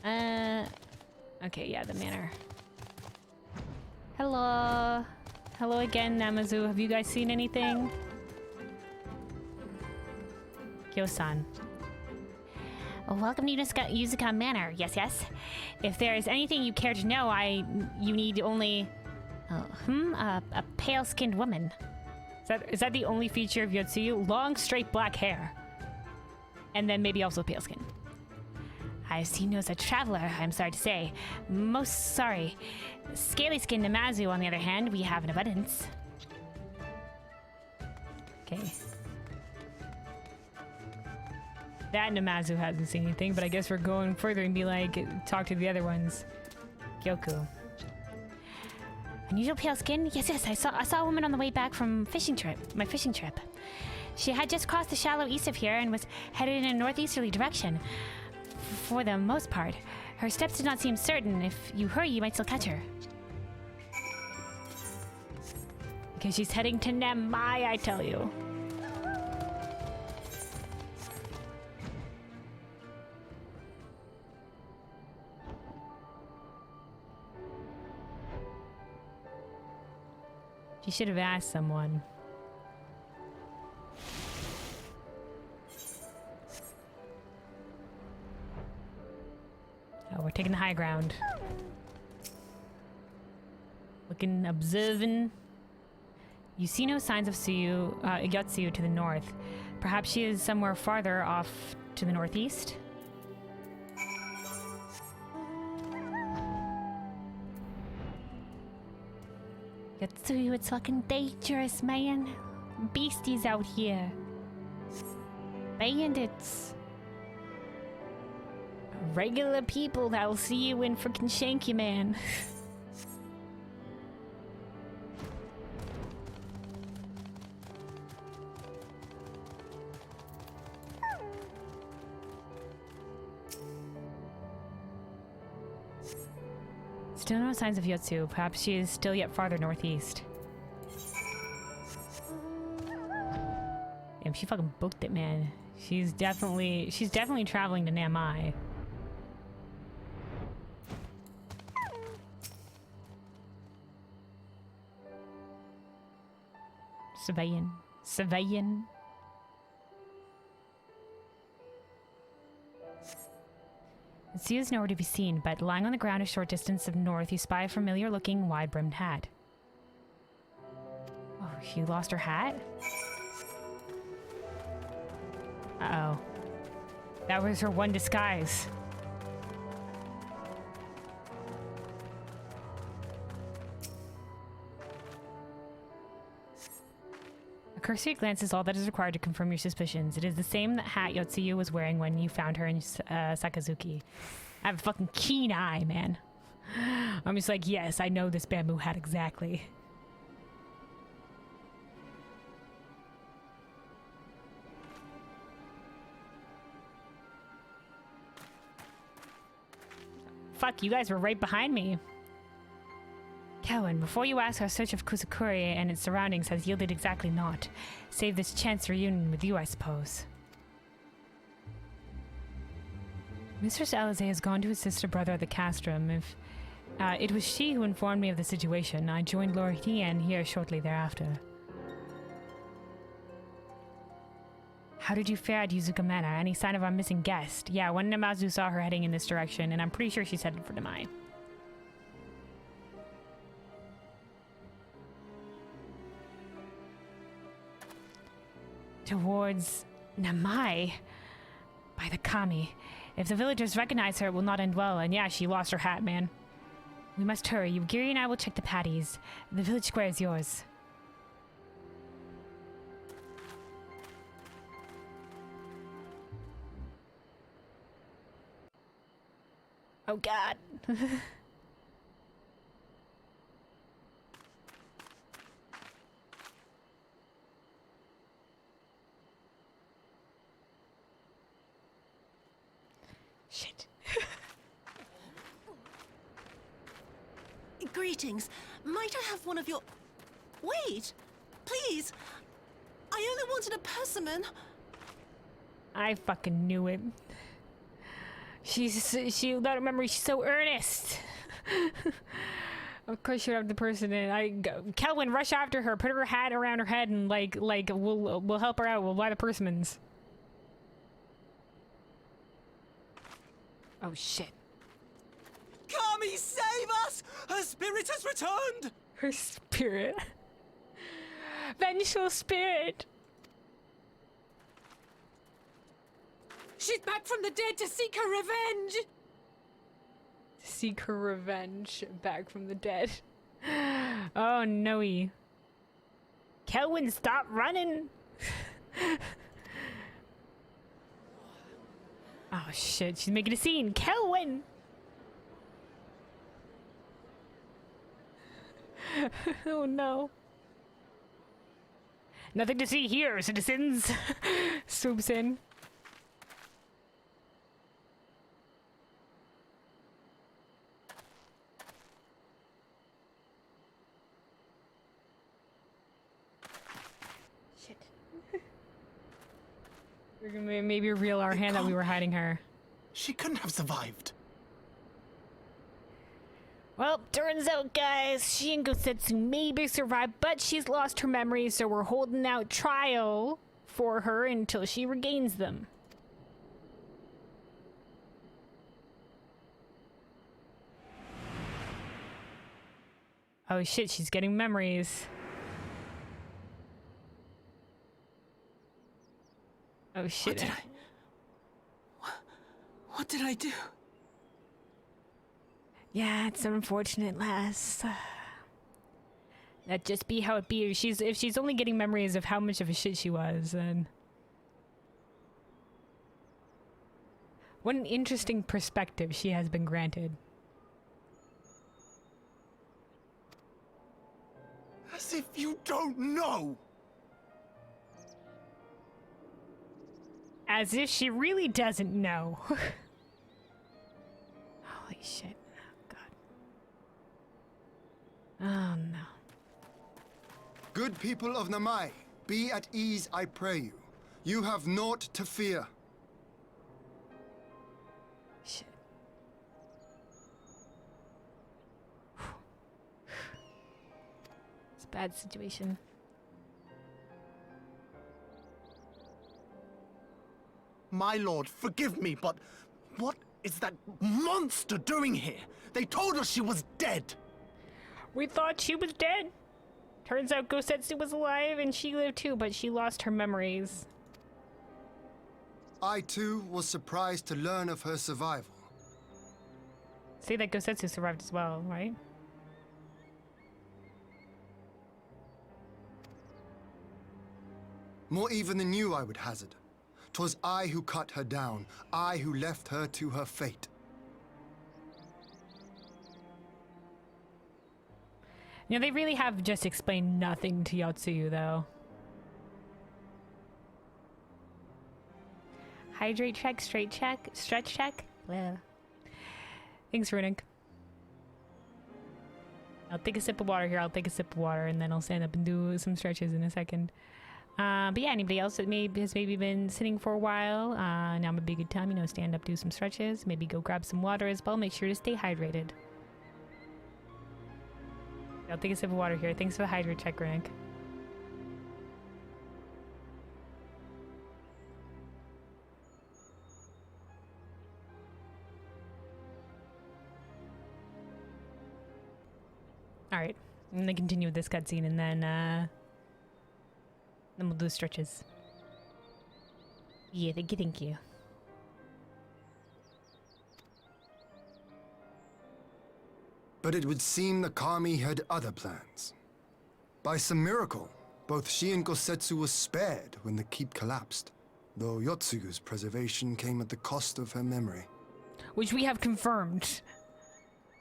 Okay, yeah, the manor. Hello. Hello again, Namazu. Have you guys seen anything? Kyo-san. Oh, welcome to Yuzuka Manor. Yes, yes. If there is anything you care to know, you need only... a pale-skinned woman. Is that the only feature of Yotsuyu? Long, straight black hair. And then maybe also pale skin. I've seen you as a traveler, I'm sorry to say. Most sorry. Scaly-skinned Namazu, on the other hand, we have in abundance. Okay. That Namazu hasn't seen anything, but I guess we're going further and be like, talk to the other ones. Kyoku. Unusual pale skin? Yes, yes, I saw a woman on the way back from my fishing trip. She had just crossed the shallow east of here and was headed in a northeasterly direction. For the most part. Her steps did not seem certain. If you hurry, you might still catch her. Because she's heading to Namai, I tell you. She should have asked someone. Oh, we're taking the high ground. Looking, observing. You see no signs of Yotsuyu to the north. Perhaps she is somewhere farther off to the northeast? Yotsuyu, it's fucking dangerous, man. Beasties out here. Bandits. Regular people that'll see you and freaking shank you, man. Still no signs of Yotsuyu. Perhaps she is still yet farther northeast. Damn, she fucking booked it, man. She's definitely traveling to Namai. Surveying. Yotsuyu is nowhere to be seen, but lying on the ground a short distance of north, you spy a familiar-looking, wide-brimmed hat. Oh, she lost her hat? Uh-oh. That was her one disguise. A cursory glance is all that is required to confirm your suspicions. It is the same hat Yotsuyu was wearing when you found her in Sakazuki. I have a fucking keen eye, man. I'm just like, yes, I know this bamboo hat exactly. Fuck, you guys were right behind me. Cowan, before you ask, our search of Kusakuri and its surroundings has yielded exactly naught. Save this chance reunion with you, I suppose. Mistress Alize has gone to his sister brother at the castrum. It was she who informed me of the situation. I joined Lord Hien here shortly thereafter. How did you fare at Yuzuka Manor? Any sign of our missing guest? Yeah, when Namazu saw her heading in this direction, and I'm pretty sure she's headed for Namai. Towards Namai? By the Kami. If the villagers recognize her, it will not end well, and yeah, she lost her hat, man. We must hurry. Yugiri and I will check the patties. The village square is yours. Oh god. Shit. Greetings. Might I have one of your... Wait! Please! I only wanted a persimmon. I fucking knew it. She without a memory, she's so earnest. Of course she would have the person in. Kelvin, rush after her, put her hat around her head, and like we'll help her out. We'll buy the persimmons. Oh shit. Kami, save us! Her spirit has returned! Her spirit. Vengeful spirit. She's back from the dead to seek her revenge! Seek her revenge back from the dead. Oh no-y. Kelvin, stop running! Oh shit, she's making a scene. Kelvin! Oh no. Nothing to see here, citizens. Swoops in. Shit. We're gonna maybe reveal our hand that we were hiding her. She couldn't have survived. Well, turns out, guys, she and Gosetsu maybe survived, but she's lost her memories, so we're holding out trial for her until she regains them. Oh shit, she's getting memories. Oh shit. What did I do? Yeah, it's unfortunate, lass. That just be how it be. If she's only getting memories of how much of a shit she was, then... What an interesting perspective she has been granted. As if you don't know! As if she really doesn't know. Holy shit. Oh no. Good people of Namai, be at ease, I pray you. You have naught to fear. Shit. It's a bad situation. My lord, forgive me, but what is that monster doing here? They told us she was dead. We thought she was dead. Turns out Gosetsu was alive and she lived too, but she lost her memories. I too was surprised to learn of her survival. Say that Gosetsu survived as well, right? More even than you, I would hazard. 'Twas I who cut her down, I who left her to her fate. You know, they really have just explained nothing to Yotsuyu, though. Hydrate check, straight check, stretch check. Well, thanks, Runic. I'll take a sip of water here. I'll take a sip of water, and then I'll stand up and do some stretches in a second. But yeah, anybody else that has maybe been sitting for a while, now would be a good time, you know, stand up, do some stretches, maybe go grab some water as well. Make sure to stay hydrated. I'll take a sip of water here. Thanks for the hydrate check, Runic. Alright, I'm gonna continue with this cutscene and then we'll do stretches. Yeah, thank you. But it would seem the Kami had other plans. By some miracle, both she and Gosetsu were spared when the keep collapsed, though Yotsuyu's preservation came at the cost of her memory. Which we have confirmed.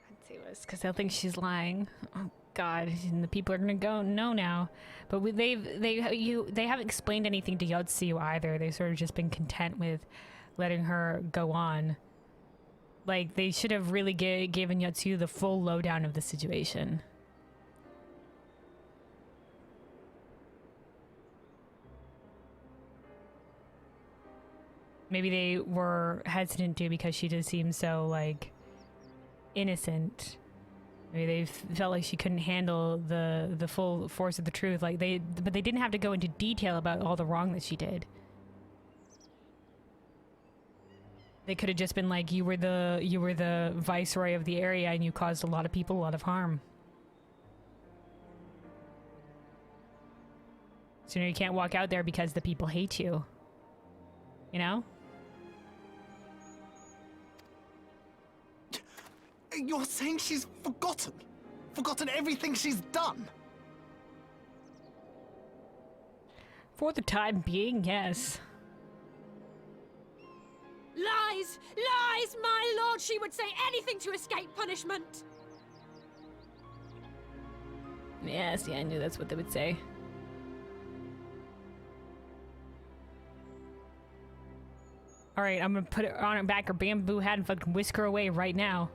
I'd say this because they'll think she's lying. Oh God, and the people are gonna go no now. But they haven't explained anything to Yotsuyu either. They've sort of just been content with letting her go on. Like, they should have really given Yotsuyu the full lowdown of the situation. Maybe they were hesitant to because she just seemed so, like, innocent. Maybe they felt like she couldn't handle the full force of the truth. Like but they didn't have to go into detail about all the wrong that she did. They could have just been like, you were the viceroy of the area and you caused a lot of people a lot of harm. So now you can't walk out there because the people hate you. You know? You're saying she's forgotten? Forgotten everything she's done? For the time being, yes. Lies! Lies! My lord, she would say anything to escape punishment! Yes, yeah, I knew that's what they would say. Alright, I'm gonna put it on her back, her bamboo hat, and fucking whisk her away right now.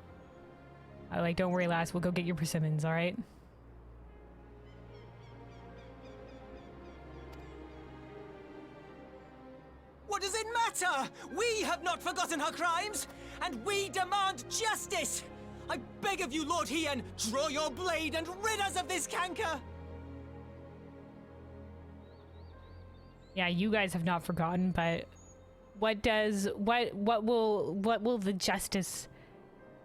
Don't worry, lass, we'll go get your persimmons, alright? What does it matter? We have not forgotten her crimes, and we demand justice! I beg of you, Lord Hien, draw your blade and rid us of this canker! Yeah, you guys have not forgotten, but what will the justice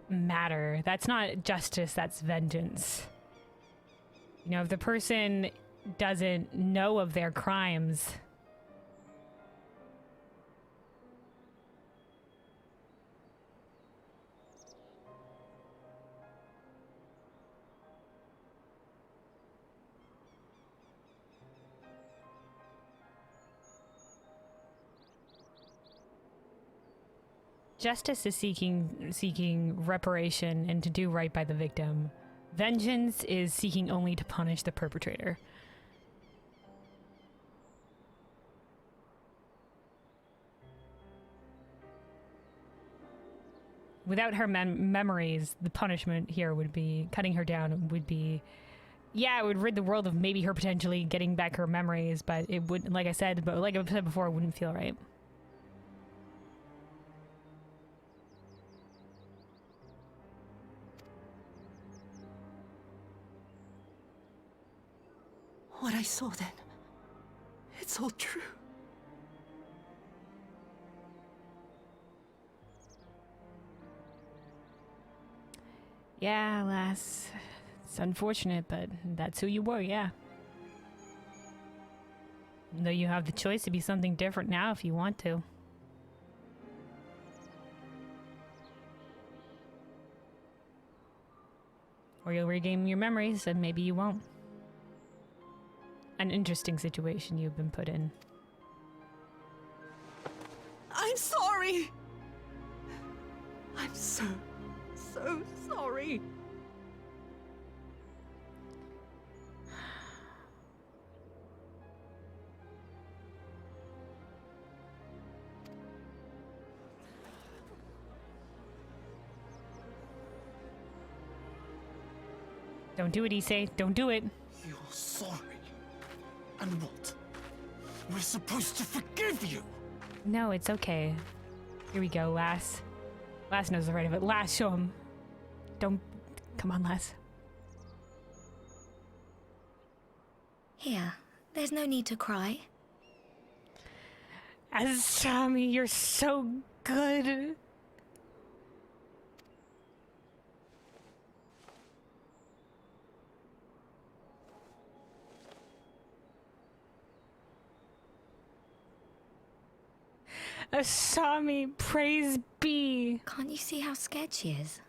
matter? That's not justice, that's vengeance. You know, if the person doesn't know of their crimes, justice is seeking reparation and to do right by the victim. Vengeance is seeking only to punish the perpetrator. Without her memories, the punishment here would be cutting her down. Would be, yeah, it would rid the world of maybe her potentially getting back her memories, but it would, like I said before, it wouldn't feel right. What I saw then, it's all true. Yeah, lass. It's unfortunate, but that's who you were, yeah. Though you have the choice to be something different now if you want to. Or you'll regain your memories, and maybe you won't. An interesting situation you've been put in. I'm sorry. I'm so sorry. Don't do it, Issei. Don't do it. You're sorry. And what? We're supposed to forgive you? No, it's okay. Here we go, Lass. Lass knows the right of it. Lass, show him. Don't... Come on, Lass. Here, there's no need to cry. Asami, you're so good. Asami, praise be. Can't you see how scared she is?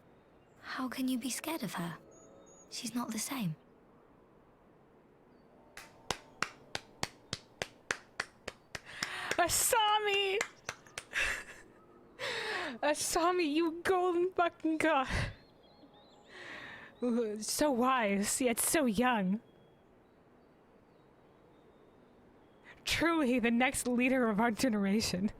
How can you be scared of her? She's not the same. Asami! Asami, you golden fucking god. Ooh, so wise, yet so young. Truly the next leader of our generation.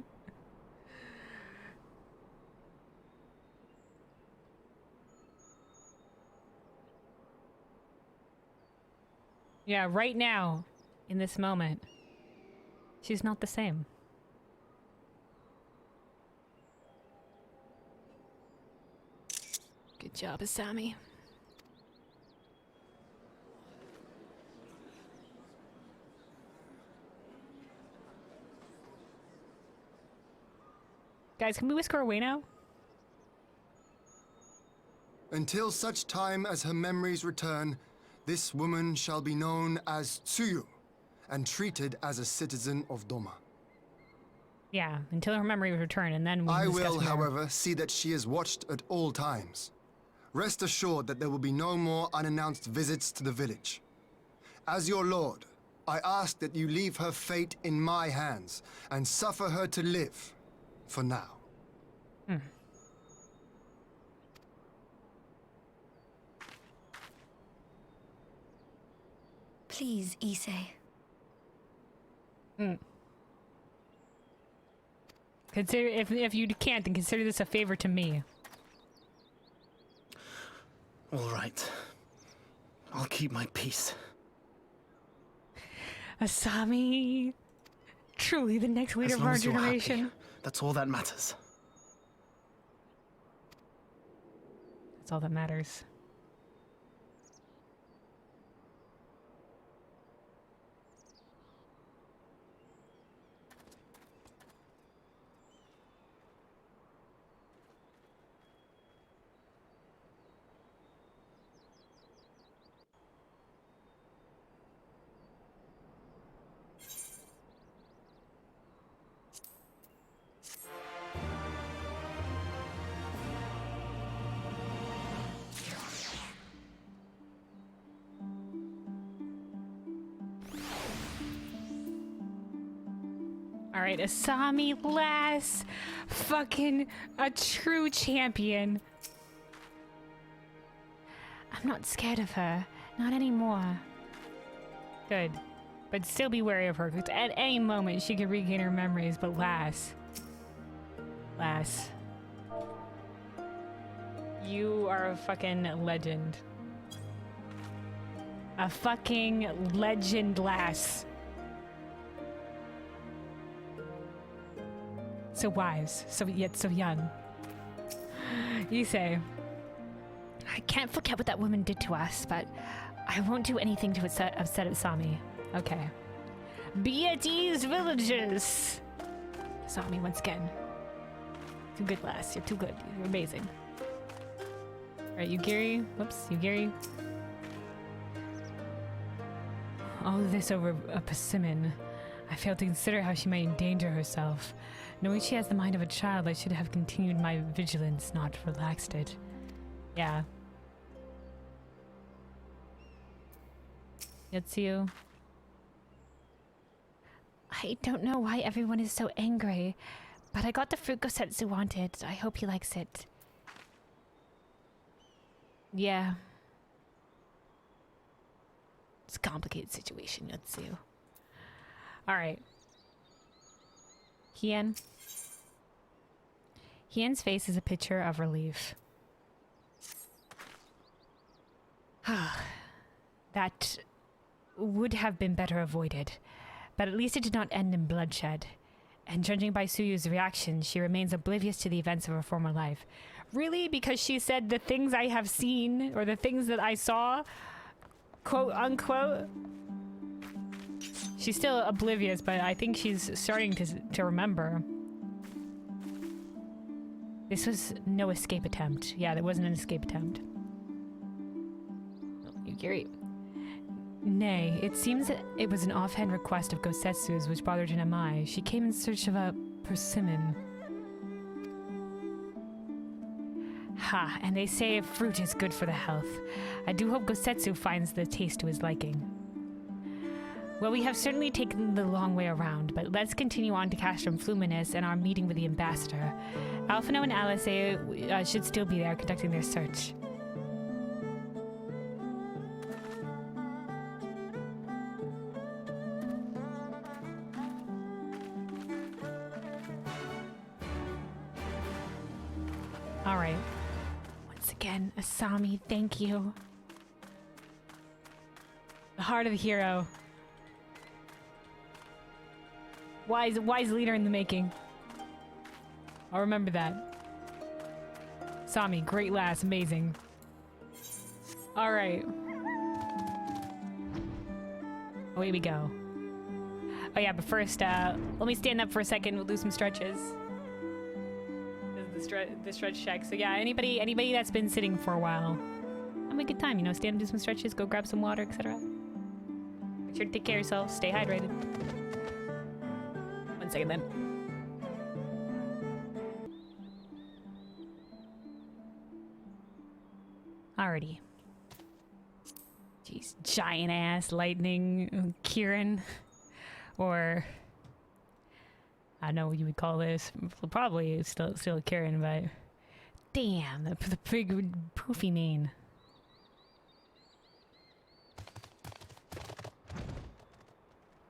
Yeah, right now, in this moment, she's not the same. Good job, Asami. Guys, can we whisk her away now? Until such time as her memories return, this woman shall be known as Tsuyu and treated as a citizen of Doma. Yeah, until her memory return, and then we can I discuss will, with her. however, see that she is watched at all times. Rest assured that there will be no more unannounced visits to the village. As your lord, I ask that you leave her fate in my hands and suffer her to live, for now. Please, Issei. Consider if you can't, then consider this a favor to me. All right. I'll keep my peace. Asami, truly the next leader As of long our as you're happy, generation. that's all that matters. That's all that matters. Alright, Asami, lass. Fucking a true champion. I'm not scared of her. Not anymore. Good. But still be wary of her, because at any moment she could regain her memories, but lass. Lass. You are a fucking legend. A fucking legend, lass. So wise, yet so young. Issei. I can't forget what that woman did to us, but I won't do anything to upset Asami. Okay. Be at ease, villagers! Asami, once again. Too good, lass. You're too good. You're amazing. Alright, Yugiri. Whoops, Yugiri. All of this over a persimmon. I failed to consider how she might endanger herself. Knowing she has the mind of a child, I should have continued my vigilance, not relaxed it. Yeah. Yotsuyu. I don't know why everyone is so angry, but I got the fruit Gosetsu wanted. I hope he likes it. Yeah. It's a complicated situation, Yotsuyu. Alright. Hien. Hien's face is a picture of relief. That would have been better avoided, but at least it did not end in bloodshed. And judging by Suyu's reaction, she remains oblivious to the events of her former life. Really? Because she said the things I have seen, or the things that I saw, quote unquote? She's still oblivious, but I think she's starting to remember. This was no escape attempt. Yeah, there wasn't an escape attempt. Yugiri. Nay, it seems that it was an offhand request of Gosetsu's which bothered Namai. She came in search of a persimmon. Ha, and they say fruit is good for the health. I do hope Gosetsu finds the taste to his liking. Well, we have certainly taken the long way around, but let's continue on to Castrum Fluminus and our meeting with the ambassador. Alphino and Alice should still be there conducting their search. All right. Once again, Asami, thank you. The heart of the hero. Wise leader in the making. I'll remember that. Sami, great lass, amazing. All right. Away we go. Oh yeah, but first, let me stand up for a second. We'll do some stretches. The stretch check. So yeah, anybody that's been sitting for a while, have a good time. You know, stand and do some stretches, go grab some water, etc. Make sure to take care of yourself. Stay hydrated. 1 second then. Alrighty. Jeez, giant ass lightning Kieran. Or I don't know what you would call this. Probably still Kieran, but damn, the big poofy mane.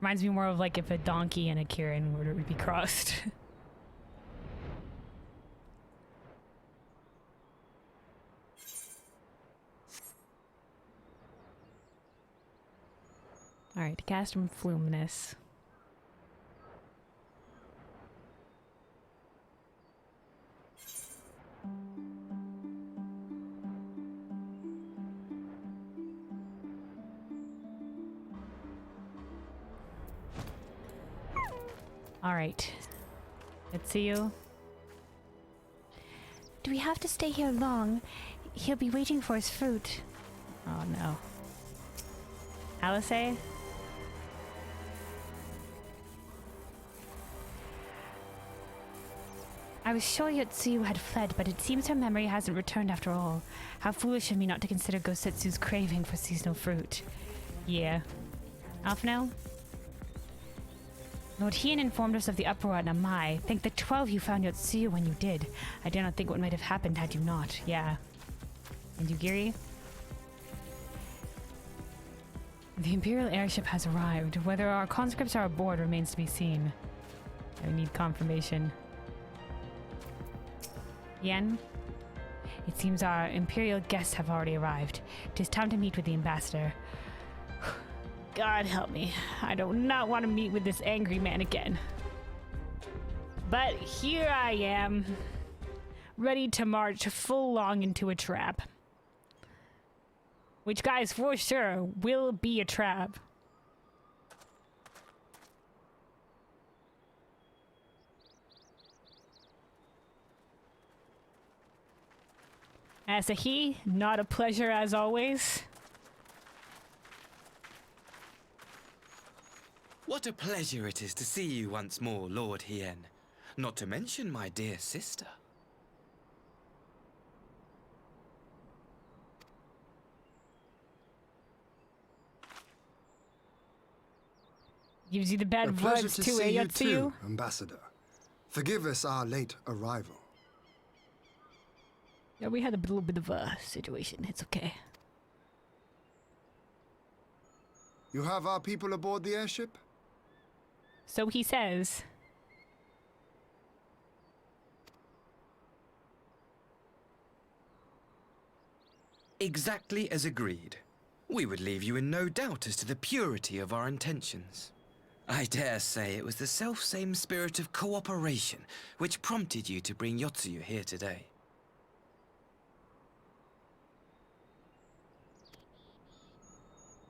Reminds me more of like if a donkey and a Kieran were to be crossed. Alright, cast from Fluminous. Alright. Let's see you. Do we have to stay here long? He'll be waiting for his fruit. Oh no. Alice? I was sure Yotsuyu had fled, but it seems her memory hasn't returned after all. How foolish of me not to consider Gosetsu's craving for seasonal fruit. Yeah. Off now? Lord Hien informed us of the uproar at Namai. Thank the 12 you found Yotsuyu when you did. I dare not think what might have happened had you not. Yeah. And Yugiri? The Imperial airship has arrived. Whether our conscripts are aboard remains to be seen. I need confirmation. Yen? It seems our Imperial guests have already arrived. It is time to meet with the ambassador. God help me. I do not want to meet with this angry man again. But here I am, ready to march full long into a trap. Which, guys, for sure will be a trap. As a he, not a pleasure as always. What a pleasure it is to see you once more, Lord Hien. Not to mention my dear sister. Gives you the bad A pleasure words to too, see you Yotsuyu? too, Ambassador. Forgive us our late arrival. Yeah, we had a little bit of a situation. It's okay. You have our people aboard the airship? So he says. Exactly as agreed. We would leave you in no doubt as to the purity of our intentions. I dare say it was the self-same spirit of cooperation which prompted you to bring Yotsuyu here today.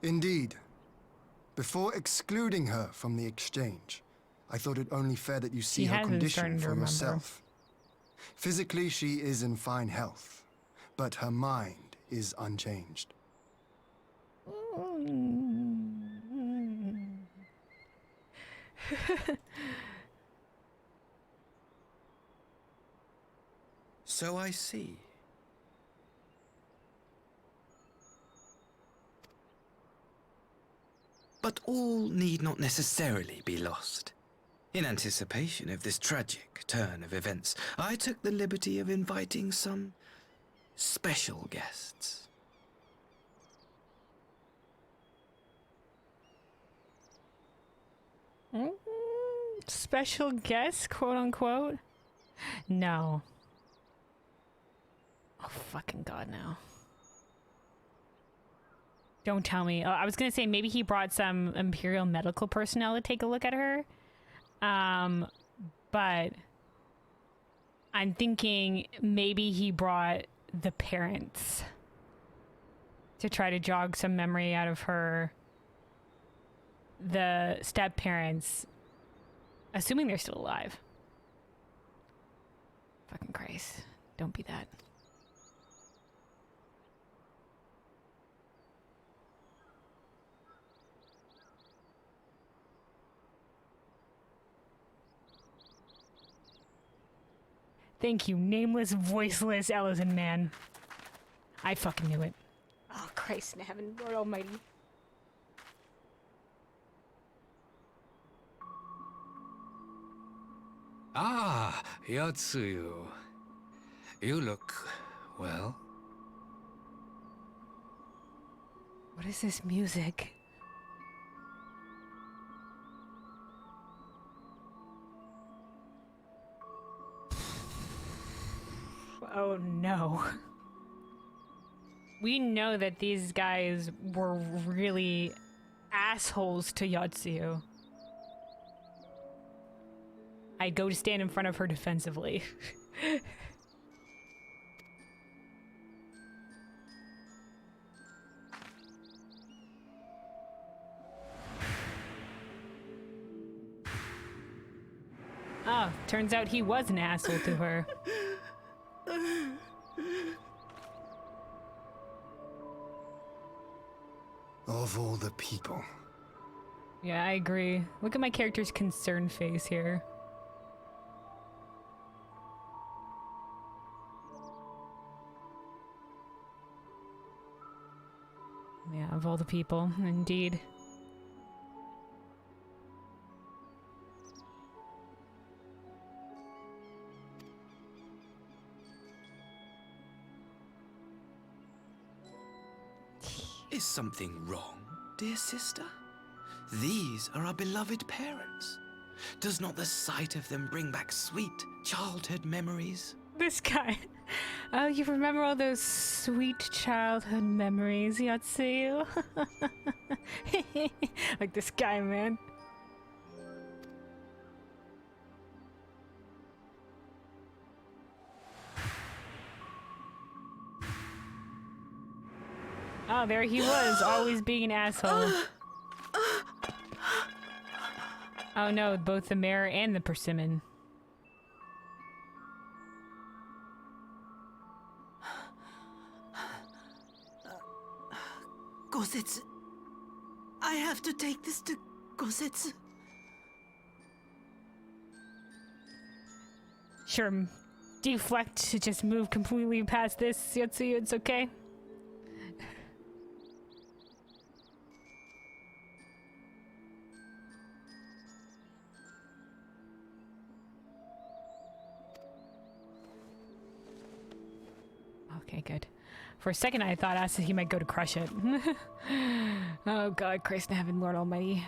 Indeed. Before excluding her from the exchange, I thought it only fair that you see He her hasn't condition started to for remember. yourself. Physically, she is in fine health, but her mind is unchanged. So I see. But all need not necessarily be lost. In anticipation of this tragic turn of events, I took the liberty of inviting some special guests. Special guest, quote unquote? No. Oh, fucking God, no. Don't tell me. I was gonna say maybe he brought some Imperial medical personnel to take a look at her. But I'm thinking maybe he brought the parents to try to jog some memory out of her. The step parents, assuming they're still alive. Fucking Christ. Don't be that. Thank you, nameless, voiceless Ellison man. I fucking knew it. Oh, Christ in heaven, Lord Almighty. Ah, Yotsuyu. You look well. What is this music? Oh no. We know that these guys were really assholes to Yotsuyu. I'd go to stand in front of her defensively. Oh, turns out he was an asshole to her. Of all the people. Yeah, I agree. Look at my character's concerned face here. Yeah, of all the people, indeed. Is something wrong, dear sister? These are our beloved parents. Does not the sight of them bring back sweet childhood memories? This guy. Oh, you remember all those sweet childhood memories, Yotsuyu? Like this guy, man. Oh, there he was, always being an asshole. Oh no, both the mayor and the persimmon. Gosetsu. I have to take this to Gosetsu. Sure, deflect to just move completely past this, Yotsuyu, it's okay. Okay, good. For a second I thought he might go to crush it. Oh god, Christ in heaven, Lord Almighty.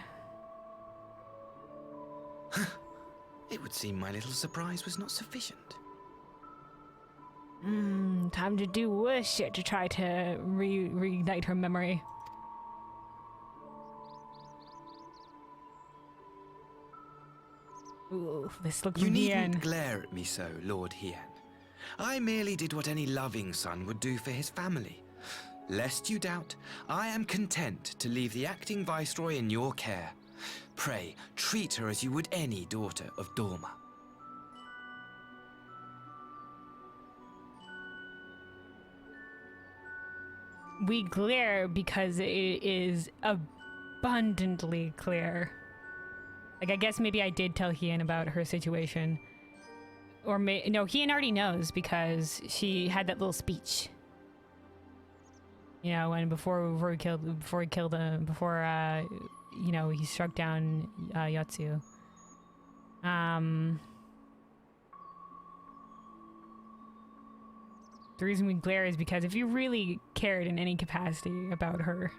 It would seem my little surprise was not sufficient. Time to do worse shit to try to reignite her memory. Ooh, this looks You Hien. needn't glare at me so, Lord Hien. I merely did what any loving son would do for his family. Lest you doubt, I am content to leave the acting viceroy in your care. Pray, treat her as you would any daughter of Dorma. We glare because it is abundantly clear. Like, I guess maybe I did tell Hien about her situation. Or no, Hien already knows because she had that little speech. You know, when before you know, he struck down Yotsuyu. The reason we glare is because if you really cared in any capacity about her,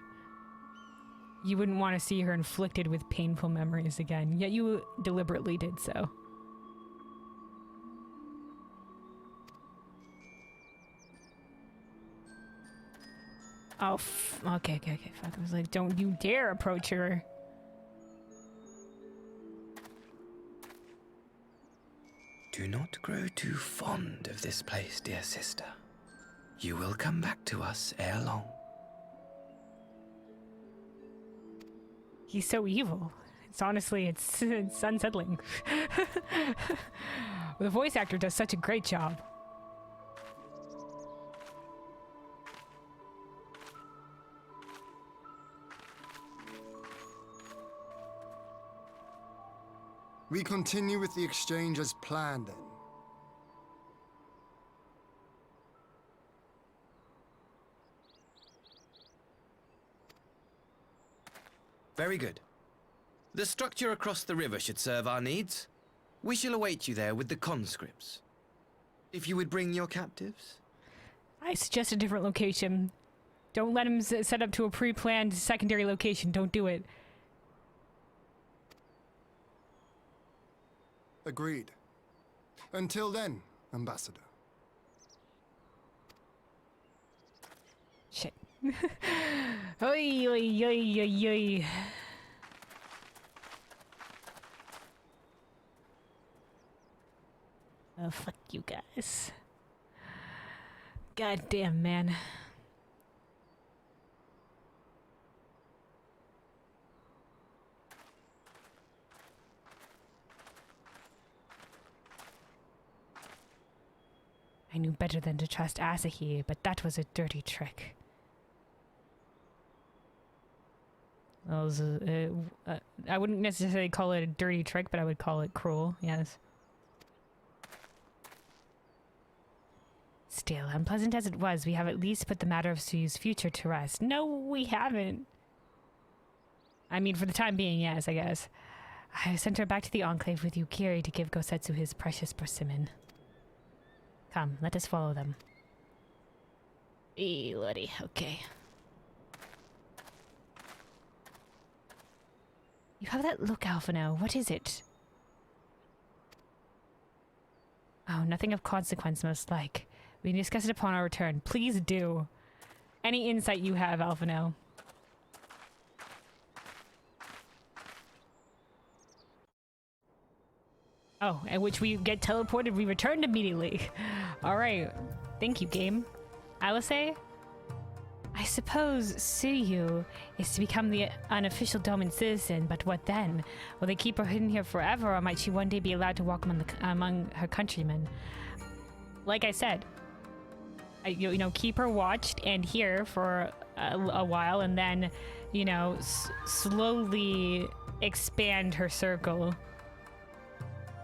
you wouldn't want to see her inflicted with painful memories again, yet you deliberately did so. Oh, okay, fuck. I was like, don't you dare approach her. Do not not grow too fond of this place, dear sister. You will come back to us ere long. He's so evil. It's honestly, it's unsettling. The voice actor does such a great job. We continue with the exchange as planned, then. Very good. The structure across the river should serve our needs. We shall await you there with the conscripts. If you would bring your captives. I suggest a different location. Don't let him set up to a pre-planned secondary location. Don't do it. Agreed. Until then, Ambassador. Shit. Oi, oi, oi, oi, oi. Oh, fuck you guys. God damn, man. I knew better than to trust Asahi, but that was a dirty trick. Well, it was I wouldn't necessarily call it a dirty trick, but I would call it cruel, yes. Still, unpleasant as it was, we have at least put the matter of Suyu's future to rest. No, we haven't. I mean, for the time being, yes, I guess. I sent her back to the Enclave with Yukiri to give Gosetsu his precious persimmon. Come, let us follow them. Lordy, okay. You have that look, Alphino. What is it? Oh, nothing of consequence, most like. We can discuss it upon our return. Please do. Any insight you have, Alphino. Oh, at which we get teleported, we returned immediately. Alright. Thank you, game. Alice? I suppose Suyu is to become the unofficial Domin citizen, but what then? Will they keep her hidden here forever, or might she one day be allowed to walk among her countrymen? Like I said, you know, keep her watched and here for a while, and then, you know, slowly expand her circle.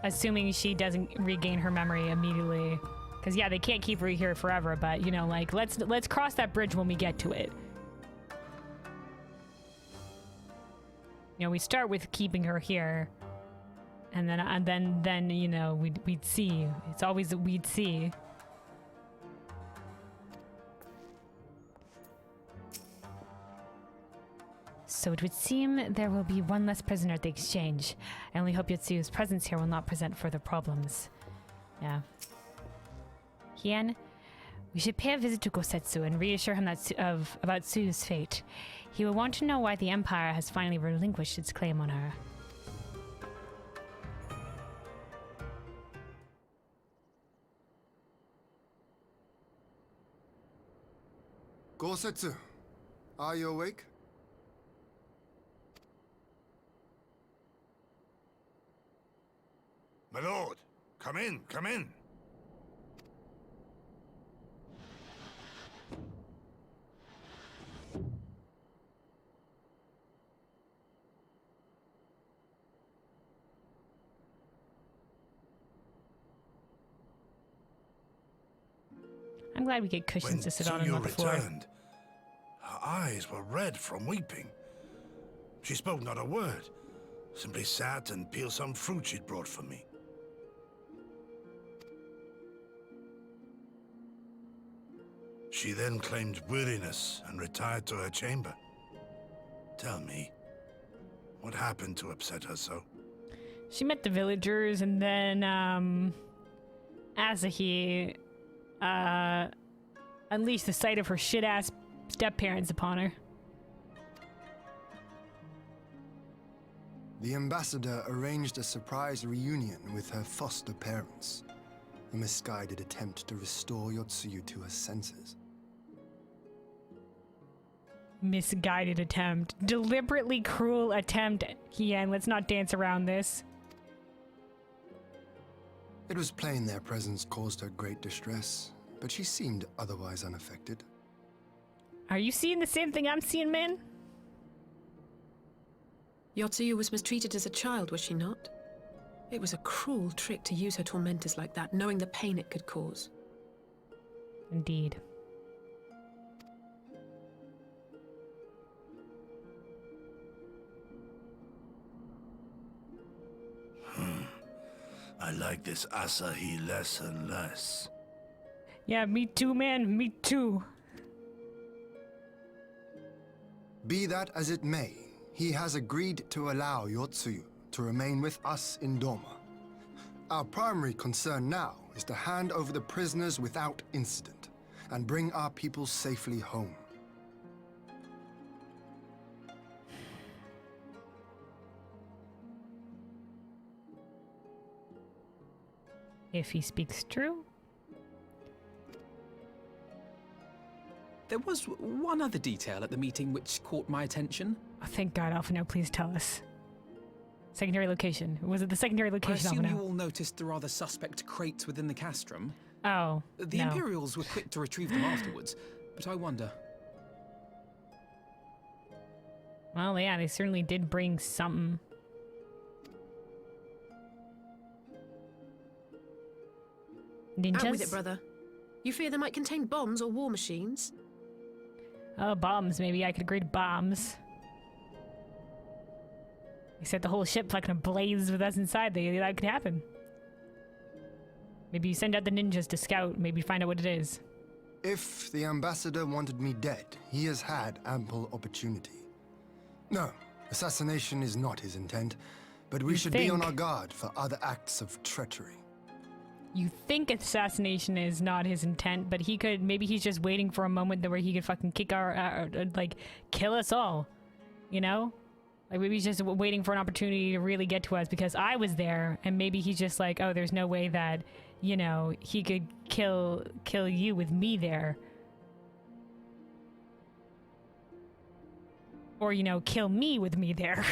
Assuming she doesn't regain her memory immediately. Because, yeah, they can't keep her here forever, but, you know, like, let's cross that bridge when we get to it. You know, we start with keeping her here. And then you know, we'd see. It's always a we'd see. So it would seem there will be one less prisoner at the exchange. I only hope Yotsuyu's presence here will not present further problems. Yeah. Hien, we should pay a visit to Gosetsu and reassure him about Tsuyu's fate. He will want to know why the Empire has finally relinquished its claim on her. Gosetsu, are you awake? My lord, come in, come in. I'm glad we get cushions to sit on and not the floor. Returned, her eyes were red from weeping. She spoke not a word, simply sat and peeled some fruit she'd brought for me. She then claimed weariness and retired to her chamber. Tell me, what happened to upset her so? She met the villagers, and then, Asahi, unleashed the sight of her shit-ass step-parents upon her. The ambassador arranged a surprise reunion with her foster parents. A misguided attempt to restore Yotsuyu to her senses. Misguided attempt. Deliberately cruel attempt. Hien, let's not dance around this. It was plain their presence caused her great distress, but she seemed otherwise unaffected. Are you seeing the same thing I'm seeing, man? Yotsuyu was mistreated as a child, was she not? It was a cruel trick to use her tormentors like that, knowing the pain it could cause. Indeed. I like this Asahi less and less. Yeah, me too, man. Me too. Be that as it may, he has agreed to allow Yotsuyu to remain with us in Doma. Our primary concern now is to hand over the prisoners without incident and bring our people safely home. If he speaks true. There was one other detail at the meeting which caught my attention. Oh, thank God, Alphino, please tell us. Secondary location. Was it the secondary I location, assume Alphino? you all noticed the rather suspect crates within the castrum. Oh, The no. Imperials were quick to retrieve them afterwards, but I wonder. Well, yeah, they certainly did bring something. Ninjas? Out with it, brother. You fear they might contain bombs or war machines? Oh, bombs, maybe. I could agree to bombs. They set the whole ship fucking ablaze with us inside. That could happen. Maybe you send out the ninjas to scout, maybe find out what it is. If the ambassador wanted me dead, he has had ample opportunity. No, assassination is not his intent, but we should be on our guard for other acts of treachery. You think assassination is not his intent, but he could, maybe he's just waiting for a moment where he could fucking kick like, kill us all. You know? Like, maybe he's just waiting for an opportunity to really get to us because I was there, and maybe he's just like, oh, there's no way that, you know, he could kill you with me there. Or, you know, kill me with me there.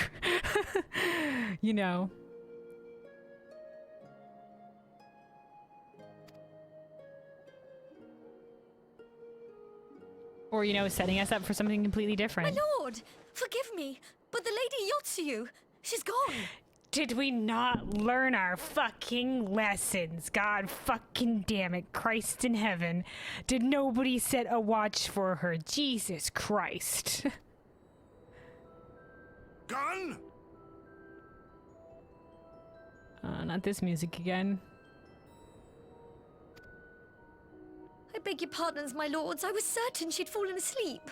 You know? Or, you know, setting us up for something completely different. My lord, forgive me, but the Lady Yotsuyu, she's gone. Did we not learn our fucking lessons? God fucking damn it, Christ in heaven. Did nobody set a watch for her? Jesus Christ. Gone? Not this music again. I beg your pardons, my lords. I was certain she'd fallen asleep.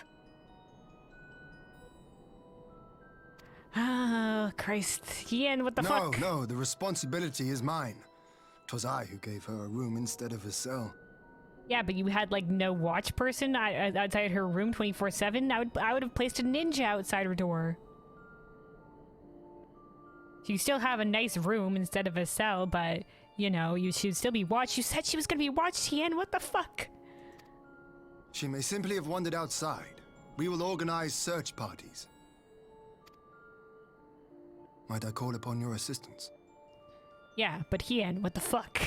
Oh, Christ. Ian, what the fuck? No, the responsibility is mine. 'Twas I who gave her a room instead of a cell. Yeah, but you had, like, no watch person outside her room 24/7? I would have placed a ninja outside her door. So you still have a nice room instead of a cell, but, you know, you should still be watched. You said she was gonna be watched, Ian. What the fuck? She may simply have wandered outside. We will organize search parties. Might I call upon your assistance? Yeah, but Hien, what the fuck?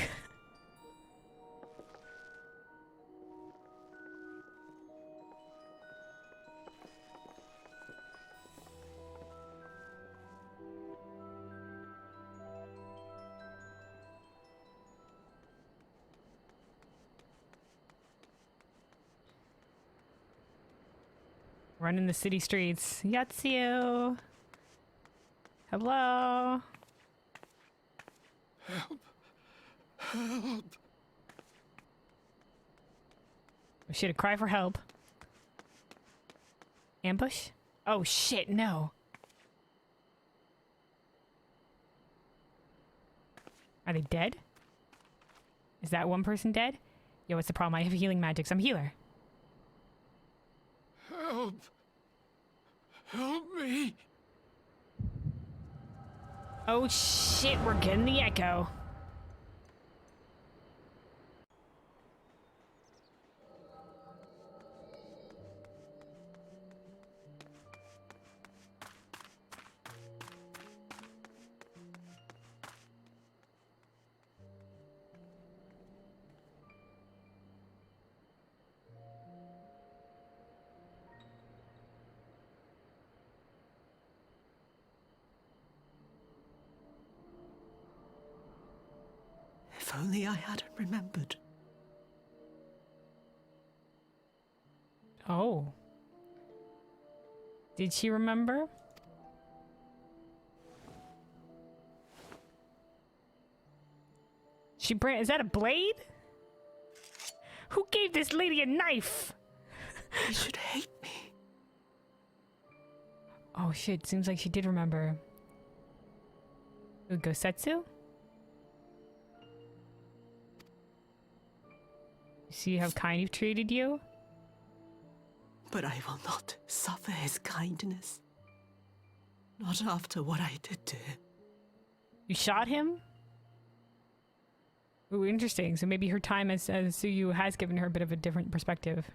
Running the city streets. Yotsuyu! Hello? Help! Help! Oh shit, a cry for help. Ambush? Oh shit, no. Are they dead? Is that one person dead? Yo, what's the problem? I have healing magics. I'm a healer. Help! Help me! Oh shit, we're getting the echo. only I hadn't remembered. Oh. Did she remember? Is that a blade? Who gave this lady a knife? You should hate me. Oh shit, seems like she did remember. Gosetsu? You see how kind he's treated you? But I will not suffer his kindness. Not after what I did to him. You shot him? Ooh, interesting. So maybe her time as Yotsuyu has given her a bit of a different perspective.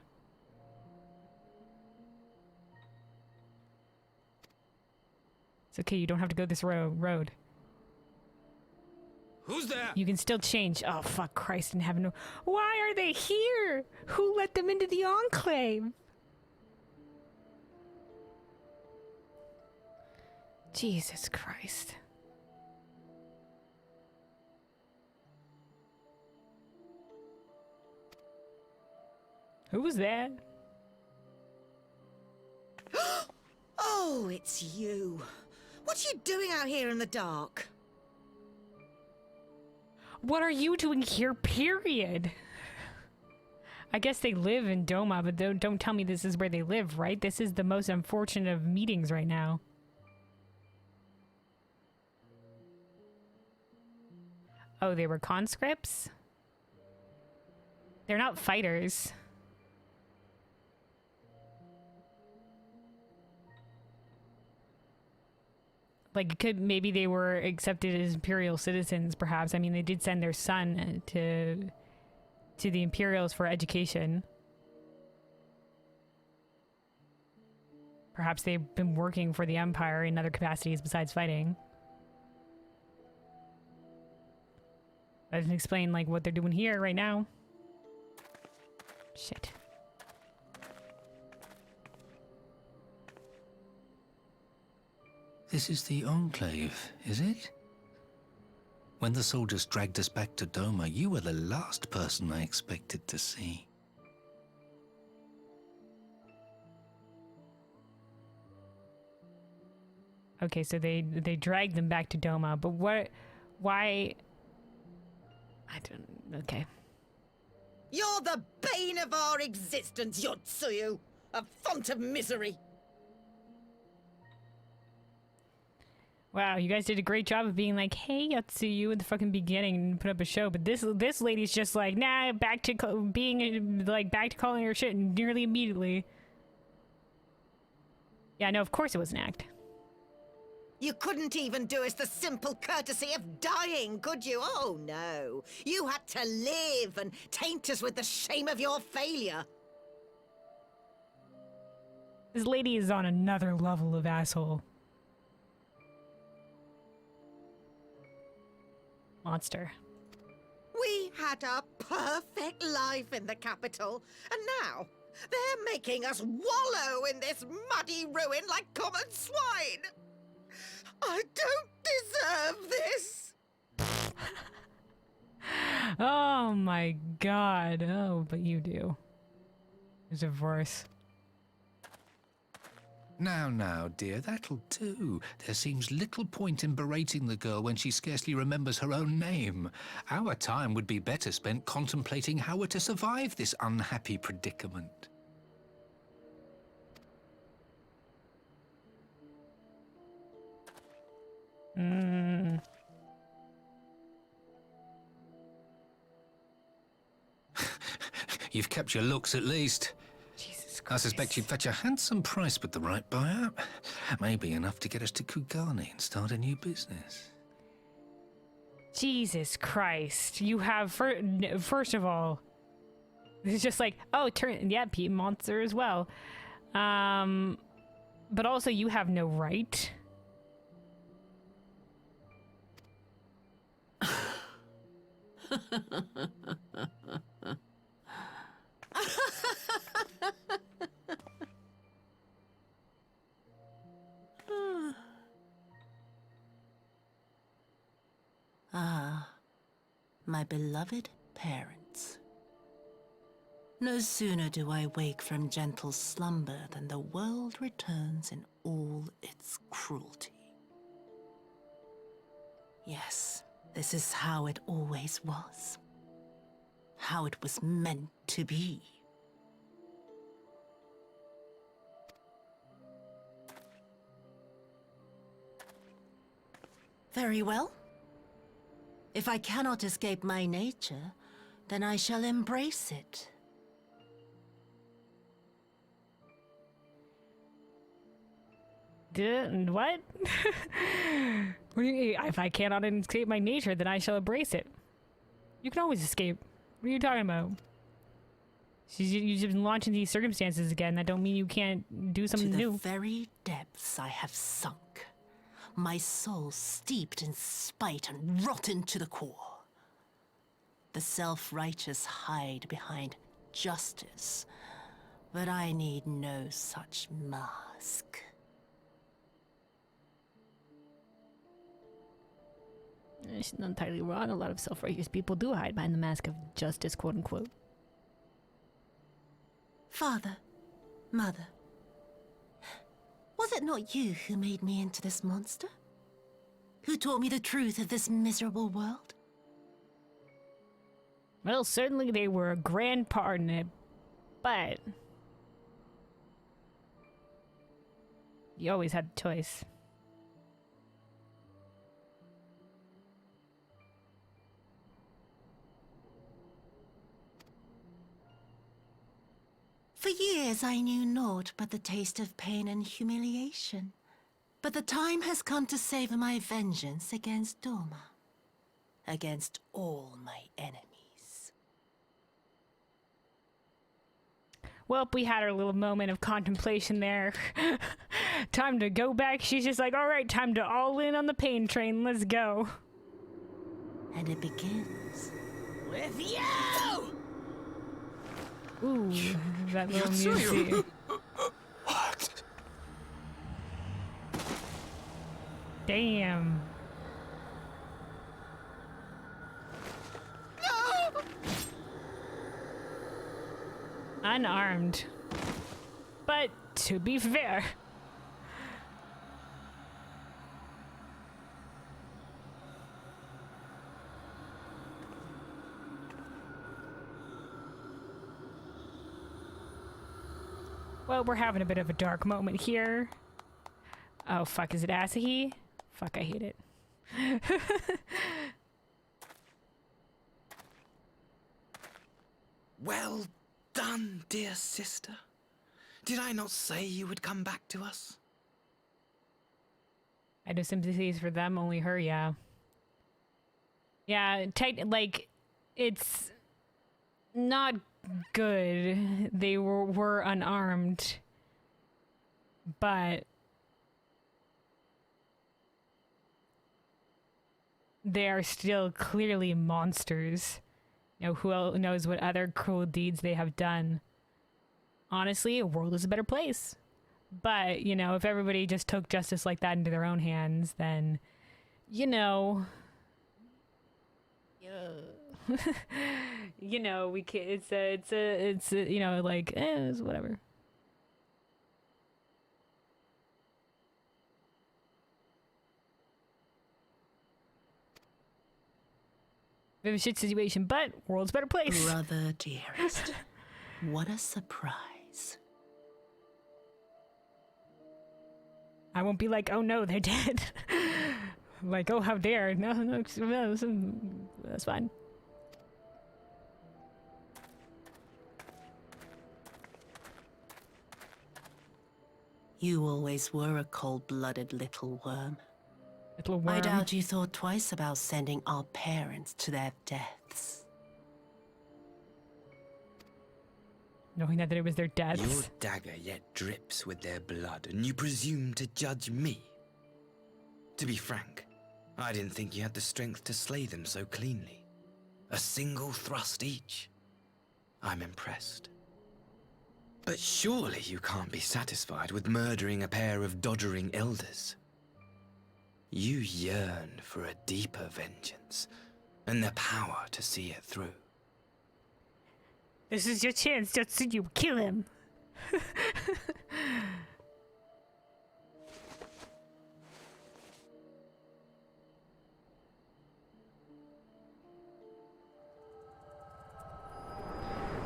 It's okay, you don't have to go this road. Who's there? You can still change. Oh, fuck Christ in heaven. Why are they here? Who let them into the Enclave? Jesus Christ. Who was that? Oh, it's you. What are you doing out here in the dark? What are you doing here, period? I guess they live in Doma, but don't tell me this is where they live, right? This is the most unfortunate of meetings right now. Oh, they were conscripts? They're not fighters. Like, maybe they were accepted as imperial citizens, perhaps. I mean, they did send their son to the Imperials for education. Perhaps they've been working for the Empire in other capacities besides fighting. That doesn't explain, like, what they're doing here right now. Shit. This is the Enclave, is it? When the soldiers dragged us back to Doma, you were the last person I expected to see. Okay, so they dragged them back to Doma, but why? I don't. Okay. You're the bane of our existence, Yotsuyu! A font of misery! Wow, you guys did a great job of being like, "Hey, Yotsuyu," at the fucking beginning and put up a show. But this lady's just like, nah, back to calling her shit nearly immediately. Yeah, no, of course it was an act. You couldn't even do us the simple courtesy of dying, could you? Oh, no. You had to live and taint us with the shame of your failure. This lady is on another level of asshole. Monster. We had a perfect life in the capital, and now they're making us wallow in this muddy ruin like common swine. I don't deserve this. Oh my god. Oh, but you do. There's a verse. Now, dear, that'll do. There seems little point in berating the girl when she scarcely remembers her own name. Our time would be better spent contemplating how we're to survive this unhappy predicament. You've kept your looks at least. Jesus Christ. I suspect you'd fetch a handsome price with the right buyout. Maybe enough to get us to Kugani and start a new business. Jesus Christ. You have, first of all, it's just like, oh, Pete Monster as well. But also you have no right. my beloved parents. No sooner do I wake from gentle slumber than the world returns in all its cruelty. Yes, this is how it always was. How it was meant to be. Very well. If I cannot escape my nature, then I shall embrace it. What? What do you mean? If I cannot escape my nature, then I shall embrace it. You can always escape. What are you talking about? You've been launching these circumstances again. That don't mean you can't do something new. To the very depths I have sunk. My soul steeped in spite and rotten to the core. The self-righteous hide behind justice, but I need no such mask. She's not entirely wrong. A lot of self-righteous people do hide behind the mask of justice, quote unquote. Father, Mother, was it not you who made me into this monster? Who taught me the truth of this miserable world? Well, certainly they were a grand part in it, but you always had the choice. For years I knew naught but the taste of pain and humiliation. But the time has come to savor my vengeance against Doma. Against all my enemies. Well, we had our little moment of contemplation there. Time to go back. She's just like, all right, time to all in on the pain train. Let's go. And it begins with you! Ooh, that little Yotsuyu. music. What? Damn. No! Unarmed. But to be fair, well, we're having a bit of a dark moment here. Oh, fuck, is it Asahi? Fuck, I hate it. Well done, dear sister. Did I not say you would come back to us? I know sympathies for them, only her, yeah. Yeah, like, it's not good. They were unarmed, but they are still clearly monsters. You know, who knows what other cruel deeds they have done. Honestly, a world is a better place. But, you know, if everybody just took justice like that into their own hands, then, you know, you know, we can, it's you know, like, it's whatever. Bit of a shit situation, but world's a better place. Brother dearest, what a surprise. I won't be like, oh no, they're dead. Like, oh, how dare. No, that's fine. You always were a cold-blooded little worm. Little worm. I doubt you thought twice about sending our parents to their deaths. Knowing that it was their deaths. Your dagger yet drips with their blood, and you presume to judge me? To be frank, I didn't think you had the strength to slay them so cleanly. A single thrust each. I'm impressed. But surely you can't be satisfied with murdering a pair of doddering elders. You yearn for a deeper vengeance, and the power to see it through. This is your chance, Yotsuyu. Kill him.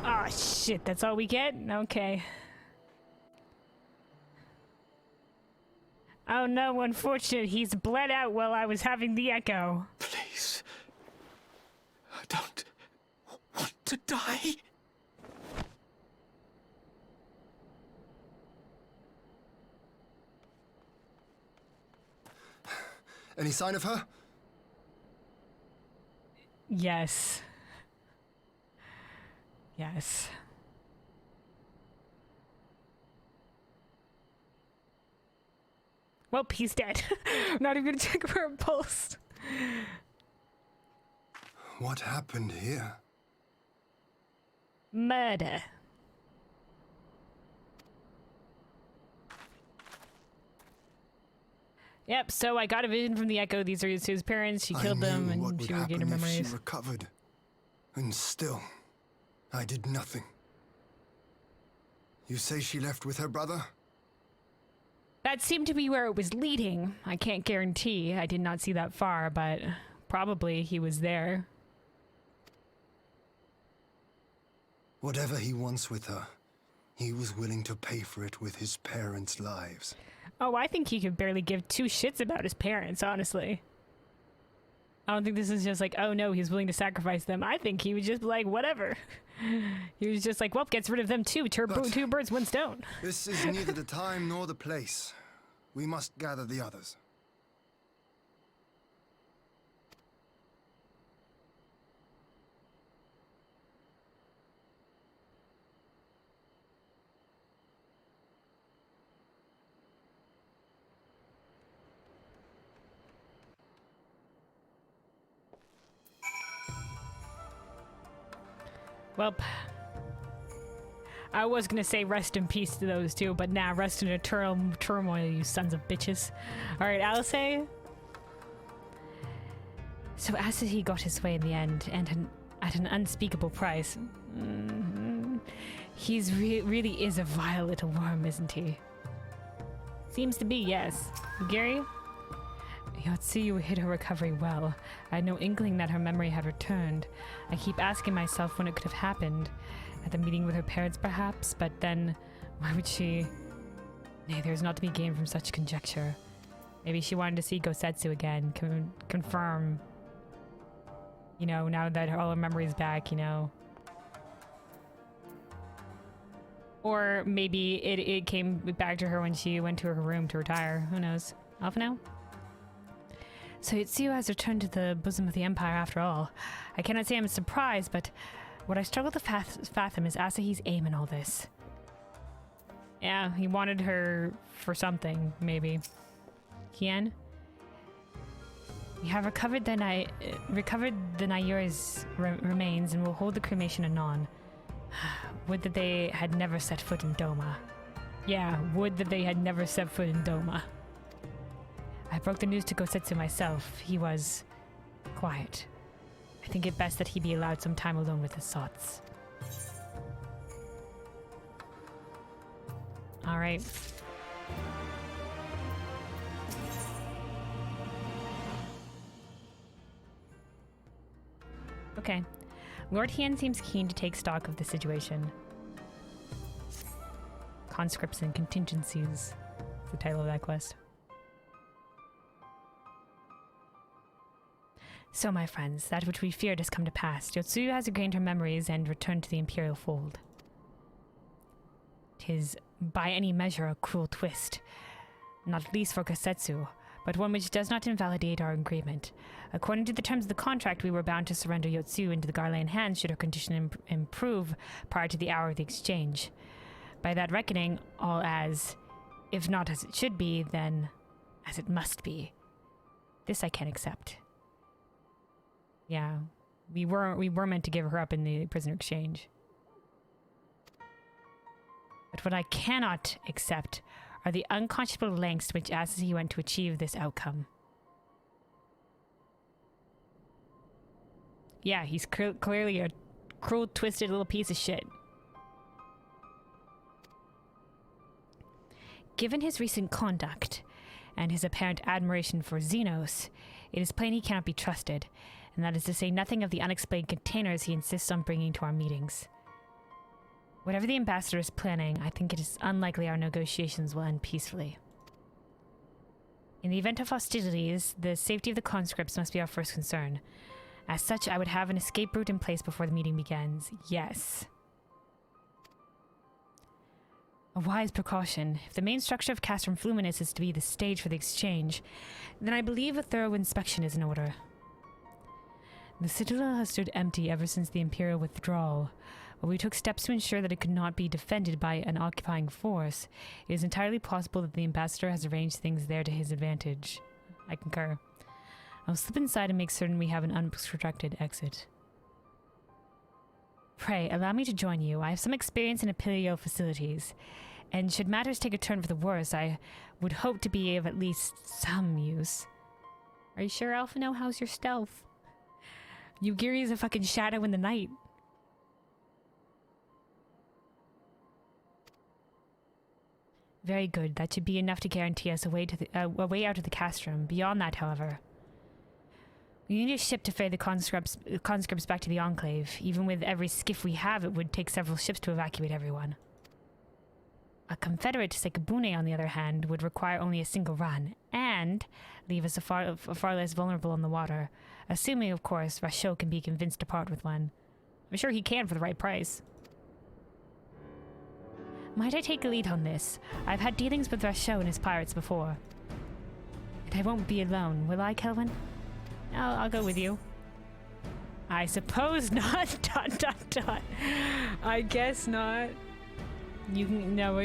Oh shit, that's all we get? Okay. Oh no, unfortunate, he's bled out while I was having the echo. Please. I don't want to die. Any sign of her? Yes. Yes. Well, he's dead. I'm not even gonna check for a pulse. What happened here? Murder. Yep, so I got a vision from the Echo. These are his parents. She killed them and she regained her memories. She recovered. And still, I did nothing. You say she left with her brother? That seemed to be where it was leading. I can't guarantee. I did not see that far, but probably he was there. Whatever he wants with her, he was willing to pay for it with his parents' lives. Oh, I think he could barely give two shits about his parents, honestly. I don't think this is just like, oh no, he's willing to sacrifice them. I think he was just like, whatever. He was just like, well, gets rid of them too. Two birds, one stone. This is neither the time nor the place. We must gather the others. Well, I was gonna say rest in peace to those two, but nah, rest in eternal turmoil, you sons of bitches. Alright, Alice. So as he got his way in the end, and at an unspeakable price, he's really is a vile little worm, isn't he? Seems to be, yes. Gary? Yotsuyu hid her recovery well. I had no inkling that her memory had returned. I keep asking myself when it could have happened. At the meeting with her parents, perhaps? But then, why would she? Nay, there is not to be gained from such conjecture. Maybe she wanted to see Gosetsu again, confirm, you know, now that all her memory is back, you know. Or maybe it came back to her when she went to her room to retire. Who knows? Off now? So Yotsuyu has returned to the bosom of the Empire after all. I cannot say I'm surprised, but what I struggle to fathom is Asahi's aim in all this. Yeah, he wanted her for something, maybe. Kian? We have recovered the Nayura's remains and will hold the cremation anon. Would that they had never set foot in Doma. Yeah, would that they had never set foot in Doma. I broke the news to Gosetsu myself. He was quiet. I think it best that he be allowed some time alone with his thoughts. All right. Okay. Lord Hien seems keen to take stock of the situation. Conscripts and Contingencies is the title of that quest. So, my friends, that which we feared has come to pass. Yotsuyu has regained her memories and returned to the Imperial fold. 'Tis by any measure a cruel twist, not least for Gosetsu, but one which does not invalidate our agreement. According to the terms of the contract, we were bound to surrender Yotsuyu into the Garlean hands should her condition improve prior to the hour of the exchange. By that reckoning, all as, if not as it should be, then as it must be. This I can accept. Yeah, we were meant to give her up in the prisoner exchange. But what I cannot accept are the unconscionable lengths to which Asahi went to achieve this outcome. Yeah, he's clearly a cruel, twisted little piece of shit. Given his recent conduct and his apparent admiration for Xenos, it is plain he cannot be trusted, and that is to say nothing of the unexplained containers he insists on bringing to our meetings. Whatever the ambassador is planning, I think it is unlikely our negotiations will end peacefully. In the event of hostilities, the safety of the conscripts must be our first concern. As such, I would have an escape route in place before the meeting begins. Yes. A wise precaution. If the main structure of Castrum Fluminus is to be the stage for the exchange, then I believe a thorough inspection is in order. The citadel has stood empty ever since the Imperial withdrawal. While we took steps to ensure that it could not be defended by an occupying force, it is entirely possible that the ambassador has arranged things there to his advantage. I concur. I'll slip inside and make certain we have an unobstructed exit. Pray, allow me to join you. I have some experience in Imperial facilities, and should matters take a turn for the worse, I would hope to be of at least some use. Are you sure, Alphino? How's your stealth? Yugiri is a fucking shadow in the night. Very good. That should be enough to guarantee us a way out of the castrum. Beyond that, however, we need a ship to ferry the conscripts back to the Enclave. Even with every skiff we have, it would take several ships to evacuate everyone. A Confederate Sekabune, on the other hand, would require only a single run, and leave us far less vulnerable on the water. Assuming, of course, Rashot can be convinced to part with one. I'm sure he can for the right price. Might I take a lead on this? I've had dealings with Rashot and his pirates before. And I won't be alone, will I, Kelvin? I'll go with you. I suppose not. ... I guess not. You can no.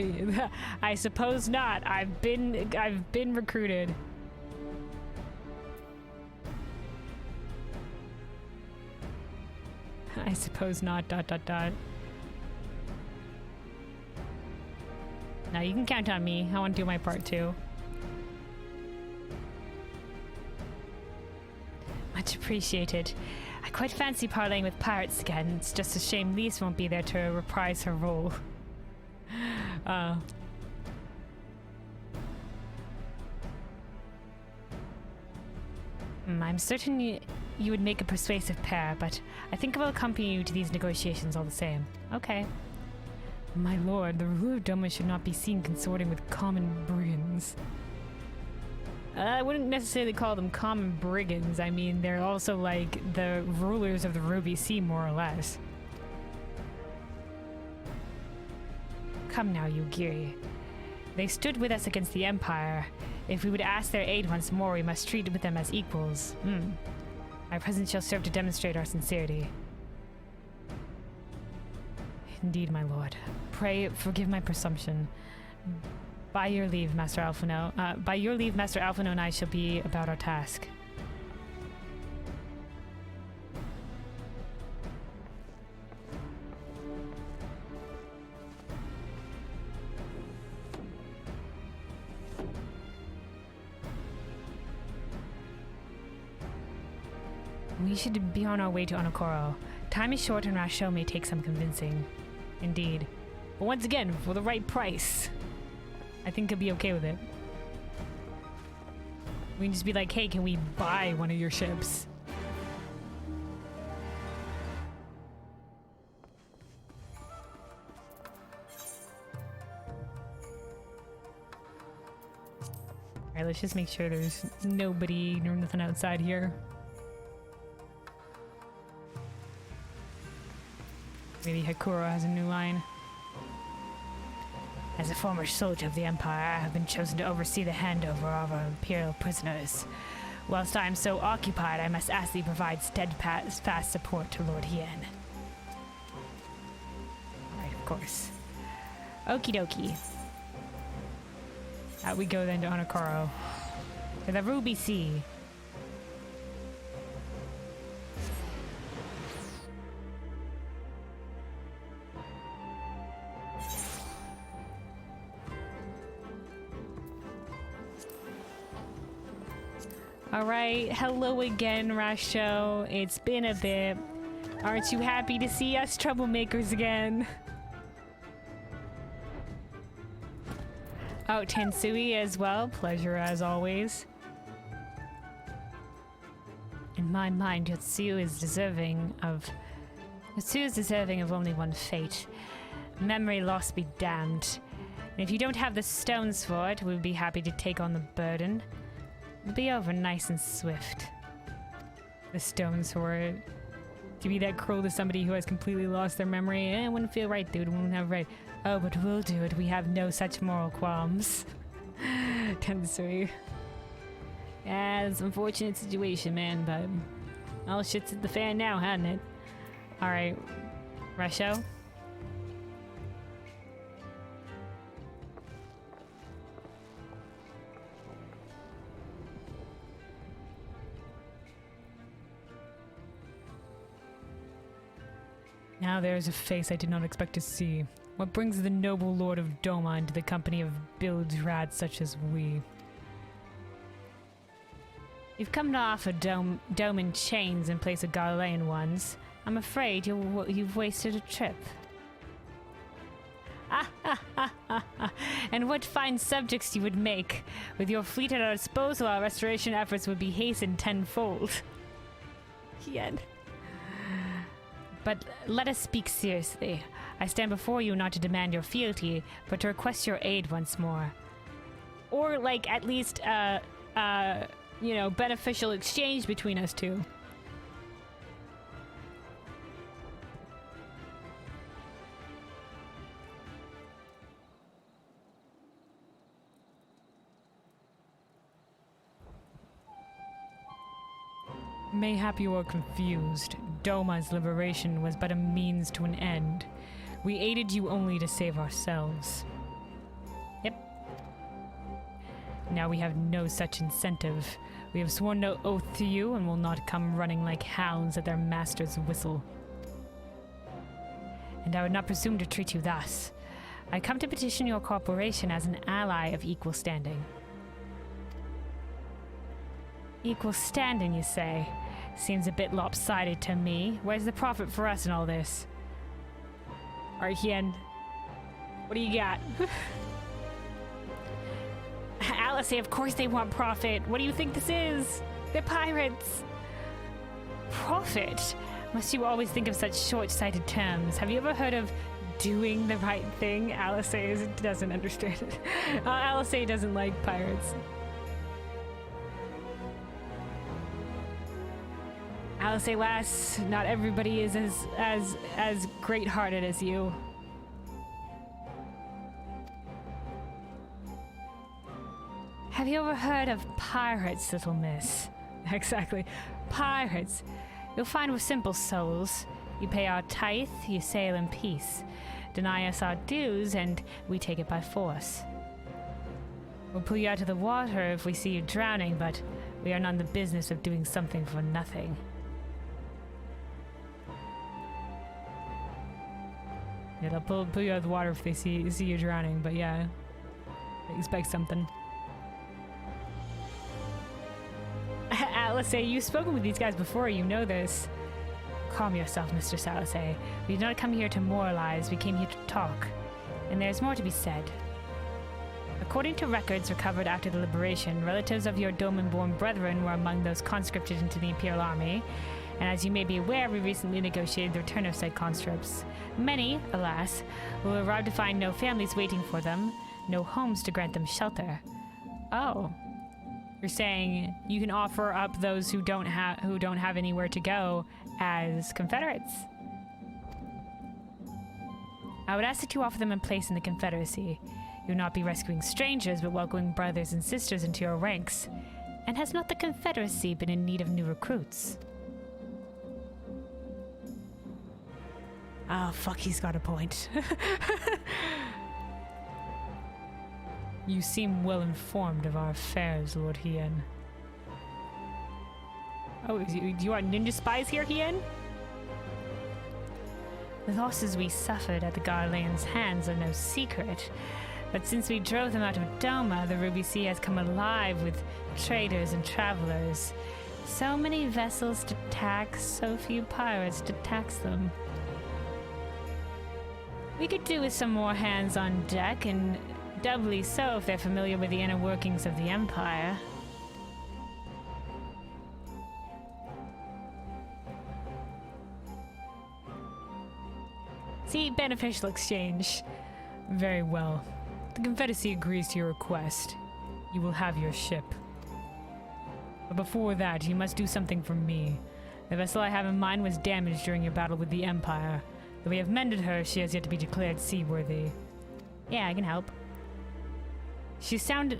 I suppose not. I've been recruited. I suppose not. ... Now you can count on me. I want to do my part too. Much appreciated. I quite fancy parlaying with pirates again. It's just a shame Lise won't be there to reprise her role. I'm certain you would make a persuasive pair, but I think I will accompany you to these negotiations all the same. Okay. My lord, the ruler of Doma should not be seen consorting with common brigands. I wouldn't necessarily call them common brigands. I mean, they're also like the rulers of the Ruby Sea, more or less. Come now, Yugiri. They stood with us against the Empire. If we would ask their aid once more, we must treat with them as equals. Our presence shall serve to demonstrate our sincerity. Indeed, my lord. Pray forgive my presumption. By your leave, Master Alphino. By your leave, Master Alphino and I shall be about our task. We should be on our way to Onokoro. Time is short and Rashot may take some convincing. Indeed. But once again, for the right price. I think he'll be okay with it. We can just be like, hey, can we buy one of your ships? Alright, let's just make sure there's nobody or nothing outside here. Maybe Hakuro has a new line. As a former soldier of the Empire, I have been chosen to oversee the handover of our Imperial prisoners. Whilst I am so occupied, I must ask thee provide steadfast support to Lord Hien. Alright, of course. Okie dokie. Out we go then to Onokoro. To the Ruby Sea. Alright, hello again, Rashot. It's been a bit. Aren't you happy to see us troublemakers again? Oh, Tensui as well. Pleasure as always. In my mind, Yotsuyu is deserving of only one fate. Memory loss be damned. And if you don't have the stones for it, we'd be happy to take on the burden. It'll be over nice and swift. The stones for it. To be that cruel to somebody who has completely lost their memory, it wouldn't feel right, dude. It wouldn't have right. Oh, but we'll do it. We have no such moral qualms. Tensui. Yeah, it's an unfortunate situation, man, but all shit's at the fan now, hasn't it? Alright. Resho? Now there's a face I did not expect to see. What brings the noble Lord of Doma into the company of bilge rats such as we? You've come to offer dome in chains in place of Galilean ones. I'm afraid you've wasted a trip. And what fine subjects you would make. With your fleet at our disposal, our restoration efforts would be hastened tenfold. Yet. But let us speak seriously. I stand before you not to demand your fealty, but to request your aid once more. Or, like, at least, you know, beneficial exchange between us two. Mayhap you are confused. Doma's liberation was but a means to an end. We aided you only to save ourselves. Yep. Now we have no such incentive. We have sworn no oath to you and will not come running like hounds at their master's whistle. And I would not presume to treat you thus. I come to petition your corporation as an ally of equal standing. Equal standing, you say? Seems a bit lopsided to me. Where's the profit for us in all this? Alright, Hien. What do you got? Alice, of course they want profit. What do you think this is? They're pirates. Profit? Must you always think of such short-sighted terms? Have you ever heard of doing the right thing? Alice doesn't understand it. Alice doesn't like pirates. Alice, lass, not everybody is as great-hearted as you. Have you ever heard of pirates, little miss? Exactly. Pirates. You'll find we're simple souls. You pay our tithe, you sail in peace. Deny us our dues, and we take it by force. We'll pull you out of the water if we see you drowning, but we are not in the business of doing something for nothing. Yeah, they'll pull you out of the water if they see you drowning, but yeah, they expect something. Alice, you've spoken with these guys before, you know this. Calm yourself, Mr. Salase. We did not come here to moralize, we came here to talk. And there's more to be said. According to records recovered after the liberation, relatives of your Doman-born brethren were among those conscripted into the Imperial Army. And as you may be aware, we recently negotiated the return of said conscripts. Many, alas, will arrive to find no families waiting for them, no homes to grant them shelter. Oh. You're saying you can offer up those who don't have anywhere to go as Confederates. I would ask that you offer them a place in the Confederacy. You will not be rescuing strangers, but welcoming brothers and sisters into your ranks. And has not the Confederacy been in need of new recruits? Oh, fuck, he's got a point. You seem well informed of our affairs, Lord Hien. Oh, do you want ninja spies here, Hien? The losses we suffered at the Garlean's hands are no secret, but since we drove them out of Doma, the Ruby Sea has come alive with traders and travelers. So many vessels to tax, so few pirates to tax them. We could do with some more hands on deck, and doubly so if they're familiar with the inner workings of the Empire. See, beneficial exchange. Very well. The Confederacy agrees to your request. You will have your ship. But before that, you must do something for me. The vessel I have in mind was damaged during your battle with the Empire. Though we have mended her, she has yet to be declared seaworthy. Yeah, I can help. She's sound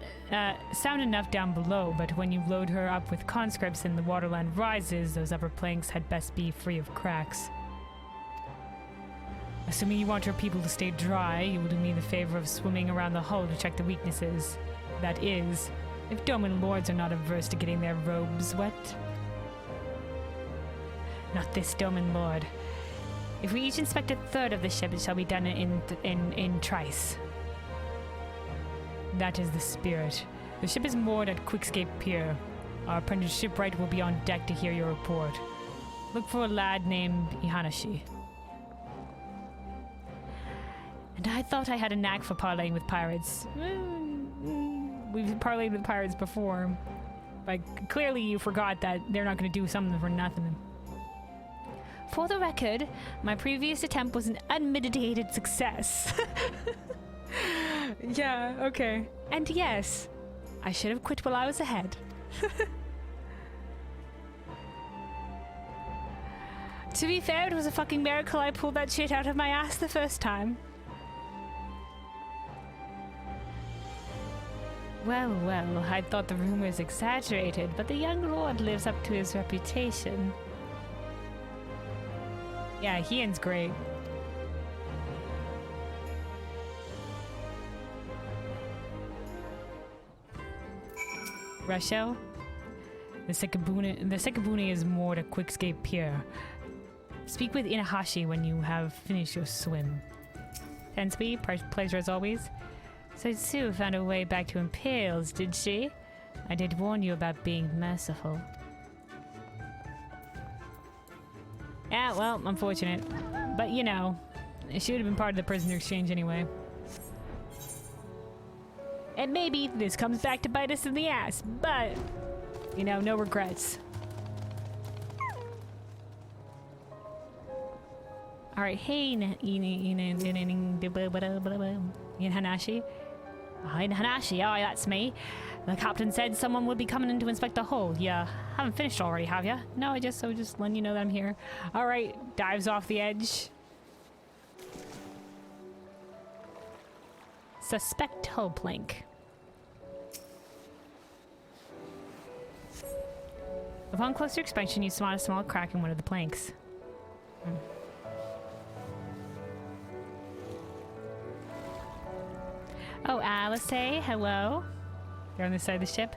enough down below, but when you load her up with conscripts and the waterline rises, those upper planks had best be free of cracks. Assuming you want your people to stay dry, you will do me the favor of swimming around the hull to check the weaknesses. That is, if Doman lords are not averse to getting their robes wet. Not this Doman lord. If we each inspect a third of the ship, it shall be done in trice. That is the spirit. The ship is moored at Quickscape Pier. Our apprentice shipwright will be on deck to hear your report. Look for a lad named Ihanashi. And I thought I had a knack for parleying with pirates. We've parlayed with pirates before. But clearly you forgot that they're not going to do something for nothing. For the record, my previous attempt was an unmitigated success. Yeah, okay. And yes, I should have quit while I was ahead. To be fair, it was a fucking miracle I pulled that shit out of my ass the first time. Well, well, I thought the rumors exaggerated, but the young lord lives up to his reputation. Yeah, Hien's great. Rochelle? The Sekabune is moored at Quickscape Pier. Speak with Inahashi when you have finished your swim. Tensby, pleasure as always. So Sue found her way back to Impales, did she? I did warn you about being merciful. Yeah, well, unfortunate. But you know, it should have been part of the prisoner exchange anyway. And maybe this comes back to bite us in the ass, but, you know, no regrets. Alright, hey, Hanashi. Hanashi, oh, that's me. The captain said someone would be coming in to inspect the hull. Yeah, haven't finished already, have ya? No, I just letting you know that I'm here. Alright, dives off the edge. Suspect hull plank. Upon closer inspection, you spot a small crack in one of the planks. Oh, Alice, hello. You're on this side of the ship.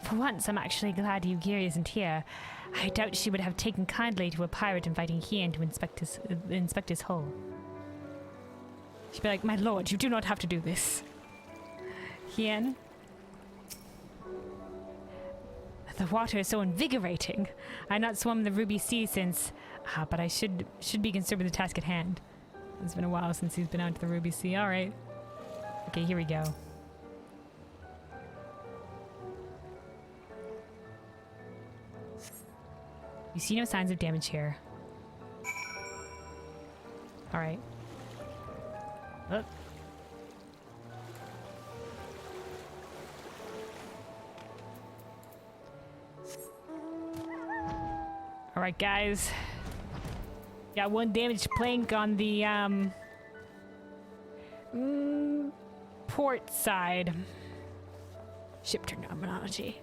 For once, I'm actually glad Yugiri isn't here. I doubt she would have taken kindly to a pirate inviting Hien to inspect his hull. She'd be like, my lord, you do not have to do this. Hien? The water is so invigorating. I've not swum the Ruby Sea since... but I should be concerned with the task at hand. It's been a while since he's been out to the Ruby Sea. Alright. Okay, here we go. You see no signs of damage here. Alright. Oh. Alright, guys. Got one damaged plank on the, port side. Ship terminology.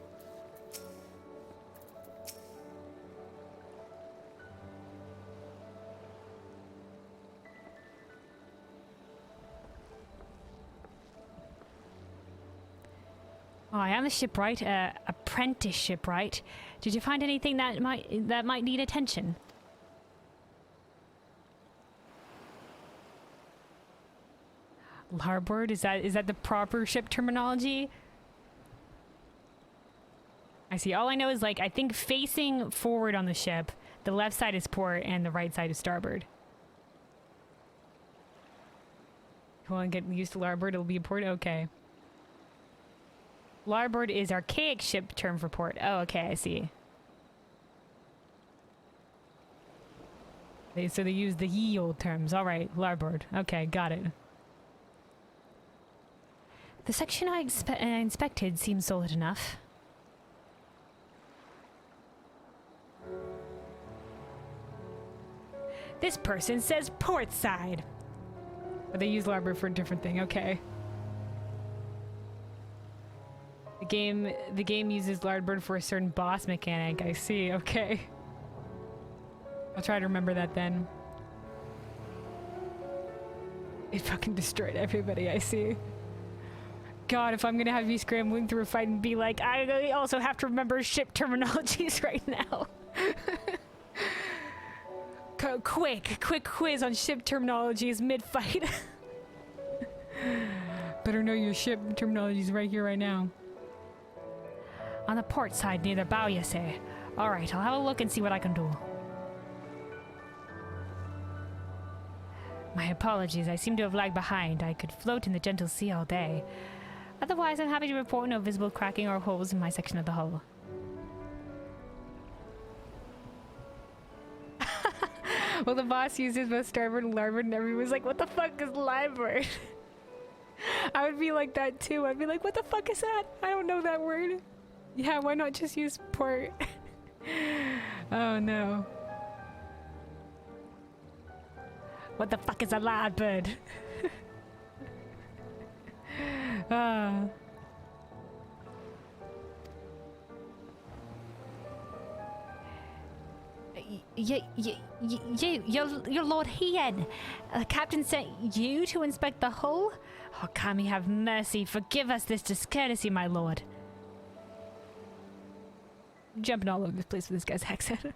Oh, I am the shipwright, apprentice shipwright. Did you find anything that might need attention? Larboard, is that the proper ship terminology? I see. All I know is, like, I think facing forward on the ship, the left side is port and the right side is starboard. You want to get used to larboard? It'll be a port? Okay. Larboard is archaic ship term for port. Oh, okay, I see. So they use the ye old terms. All right, larboard. Okay, got it. The section I inspected seems solid enough. This person says port side. But they use larboard for a different thing. Okay. The game uses larboard for a certain boss mechanic. I see. Okay. I'll try to remember that then. It fucking destroyed everybody. I see. God, if I'm gonna have you scrambling through a fight and be like, I also have to remember ship terminologies right now. Quick quiz on ship terminologies mid-fight. Better know your ship terminologies right here, right now. On the port side near the bow, you say? Alright, I'll have a look and see what I can do. My apologies, I seem to have lagged behind. I could float in the gentle sea all day. Otherwise, I'm happy to report no visible cracking or holes in my section of the hull. Well, the boss uses both starboard and larboard, and everyone's like, what the fuck is larboard? I would be like that too. I'd be like, what the fuck is that? I don't know that word. Yeah, why not just use port? Oh no. What the fuck is a larboard? Your Lord Hien. The captain sent you to inspect the hull? Oh, Kami, have mercy. Forgive us this discourtesy, my lord. I'm jumping all over this place with this guy's accent.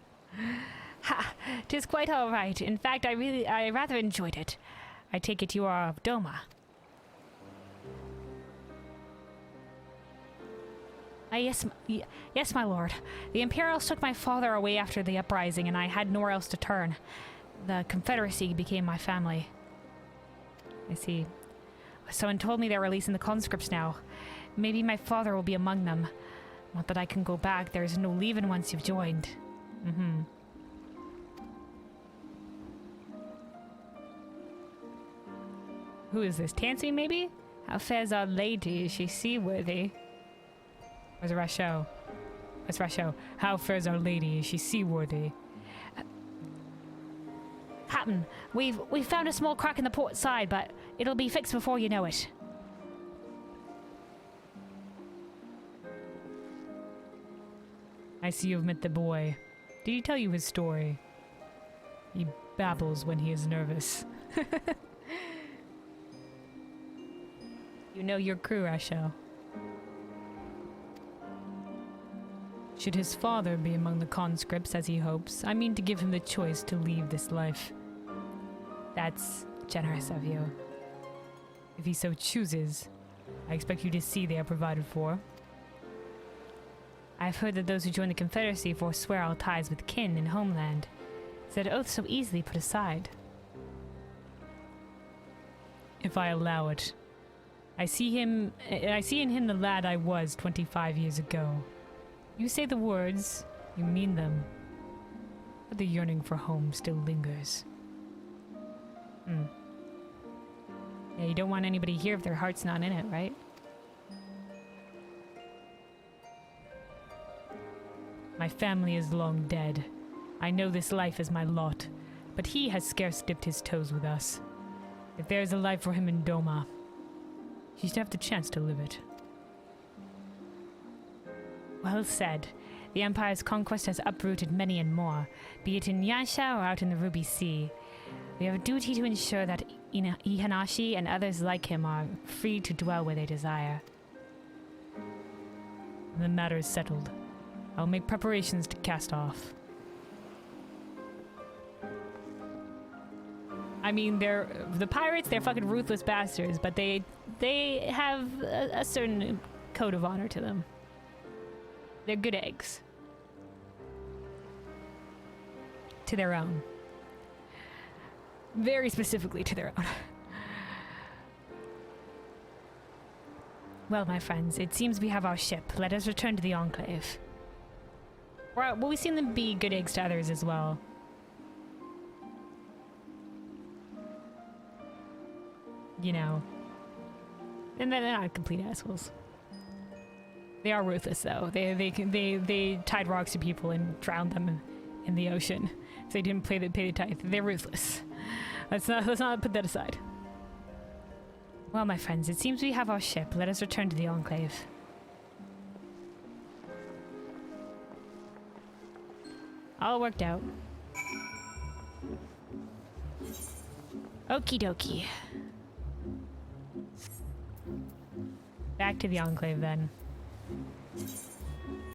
Ha! 'Tis quite all right. In fact, I rather enjoyed it. I take it you are of Doma. Yes, my lord. The Imperials took my father away after the uprising, and I had nowhere else to turn. The Confederacy became my family. I see. Someone told me they're releasing the conscripts now. Maybe my father will be among them. Not that I can go back. There's no leaving once you've joined. Mm-hmm. Who is this? Tansy, maybe? How fair's our lady? Is she seaworthy? Where's Rasho? Where's Rasho? How fair's our lady? Is she seaworthy? Captain, we've found a small crack in the port side, but it'll be fixed before you know it. I see you've met the boy. Did he tell you his story? He babbles when he is nervous. You know your crew, Rasho. Should his father be among the conscripts as he hopes, I mean to give him the choice to leave this life. That's generous of you. If he so chooses, I expect you to see they are provided for. I've heard that those who join the Confederacy forswear all ties with kin and homeland. Is that oath so easily put aside? If I allow it. I see in him the lad I was 25 years ago. You say the words, you mean them. But the yearning for home still lingers. Yeah, you don't want anybody here if their heart's not in it, right? My family is long dead. I know this life is my lot, but he has scarce dipped his toes with us. If there is a life for him in Doma, he should have the chance to live it. Well said. The Empire's conquest has uprooted many and more, be it in Yanxia or out in the Ruby Sea. We have a duty to ensure that Ihanashi and others like him are free to dwell where they desire. The matter is settled. I'll make preparations to cast off. I mean, the pirates, they're fucking ruthless bastards, but they have a certain code of honor to them. They're good eggs. To their own. Very specifically to their own. Well, my friends, it seems we have our ship. Let us return to the Enclave. Well, we've seen them be good eggs to others as well. You know. And they're not complete assholes. They are ruthless, though. They tied rocks to people and drowned them in the ocean. If they didn't pay the tithe. They're ruthless. Let's not put that aside. Well, my friends, it seems we have our ship. Let us return to the Enclave. All worked out. Okie dokie. Back to the Enclave then.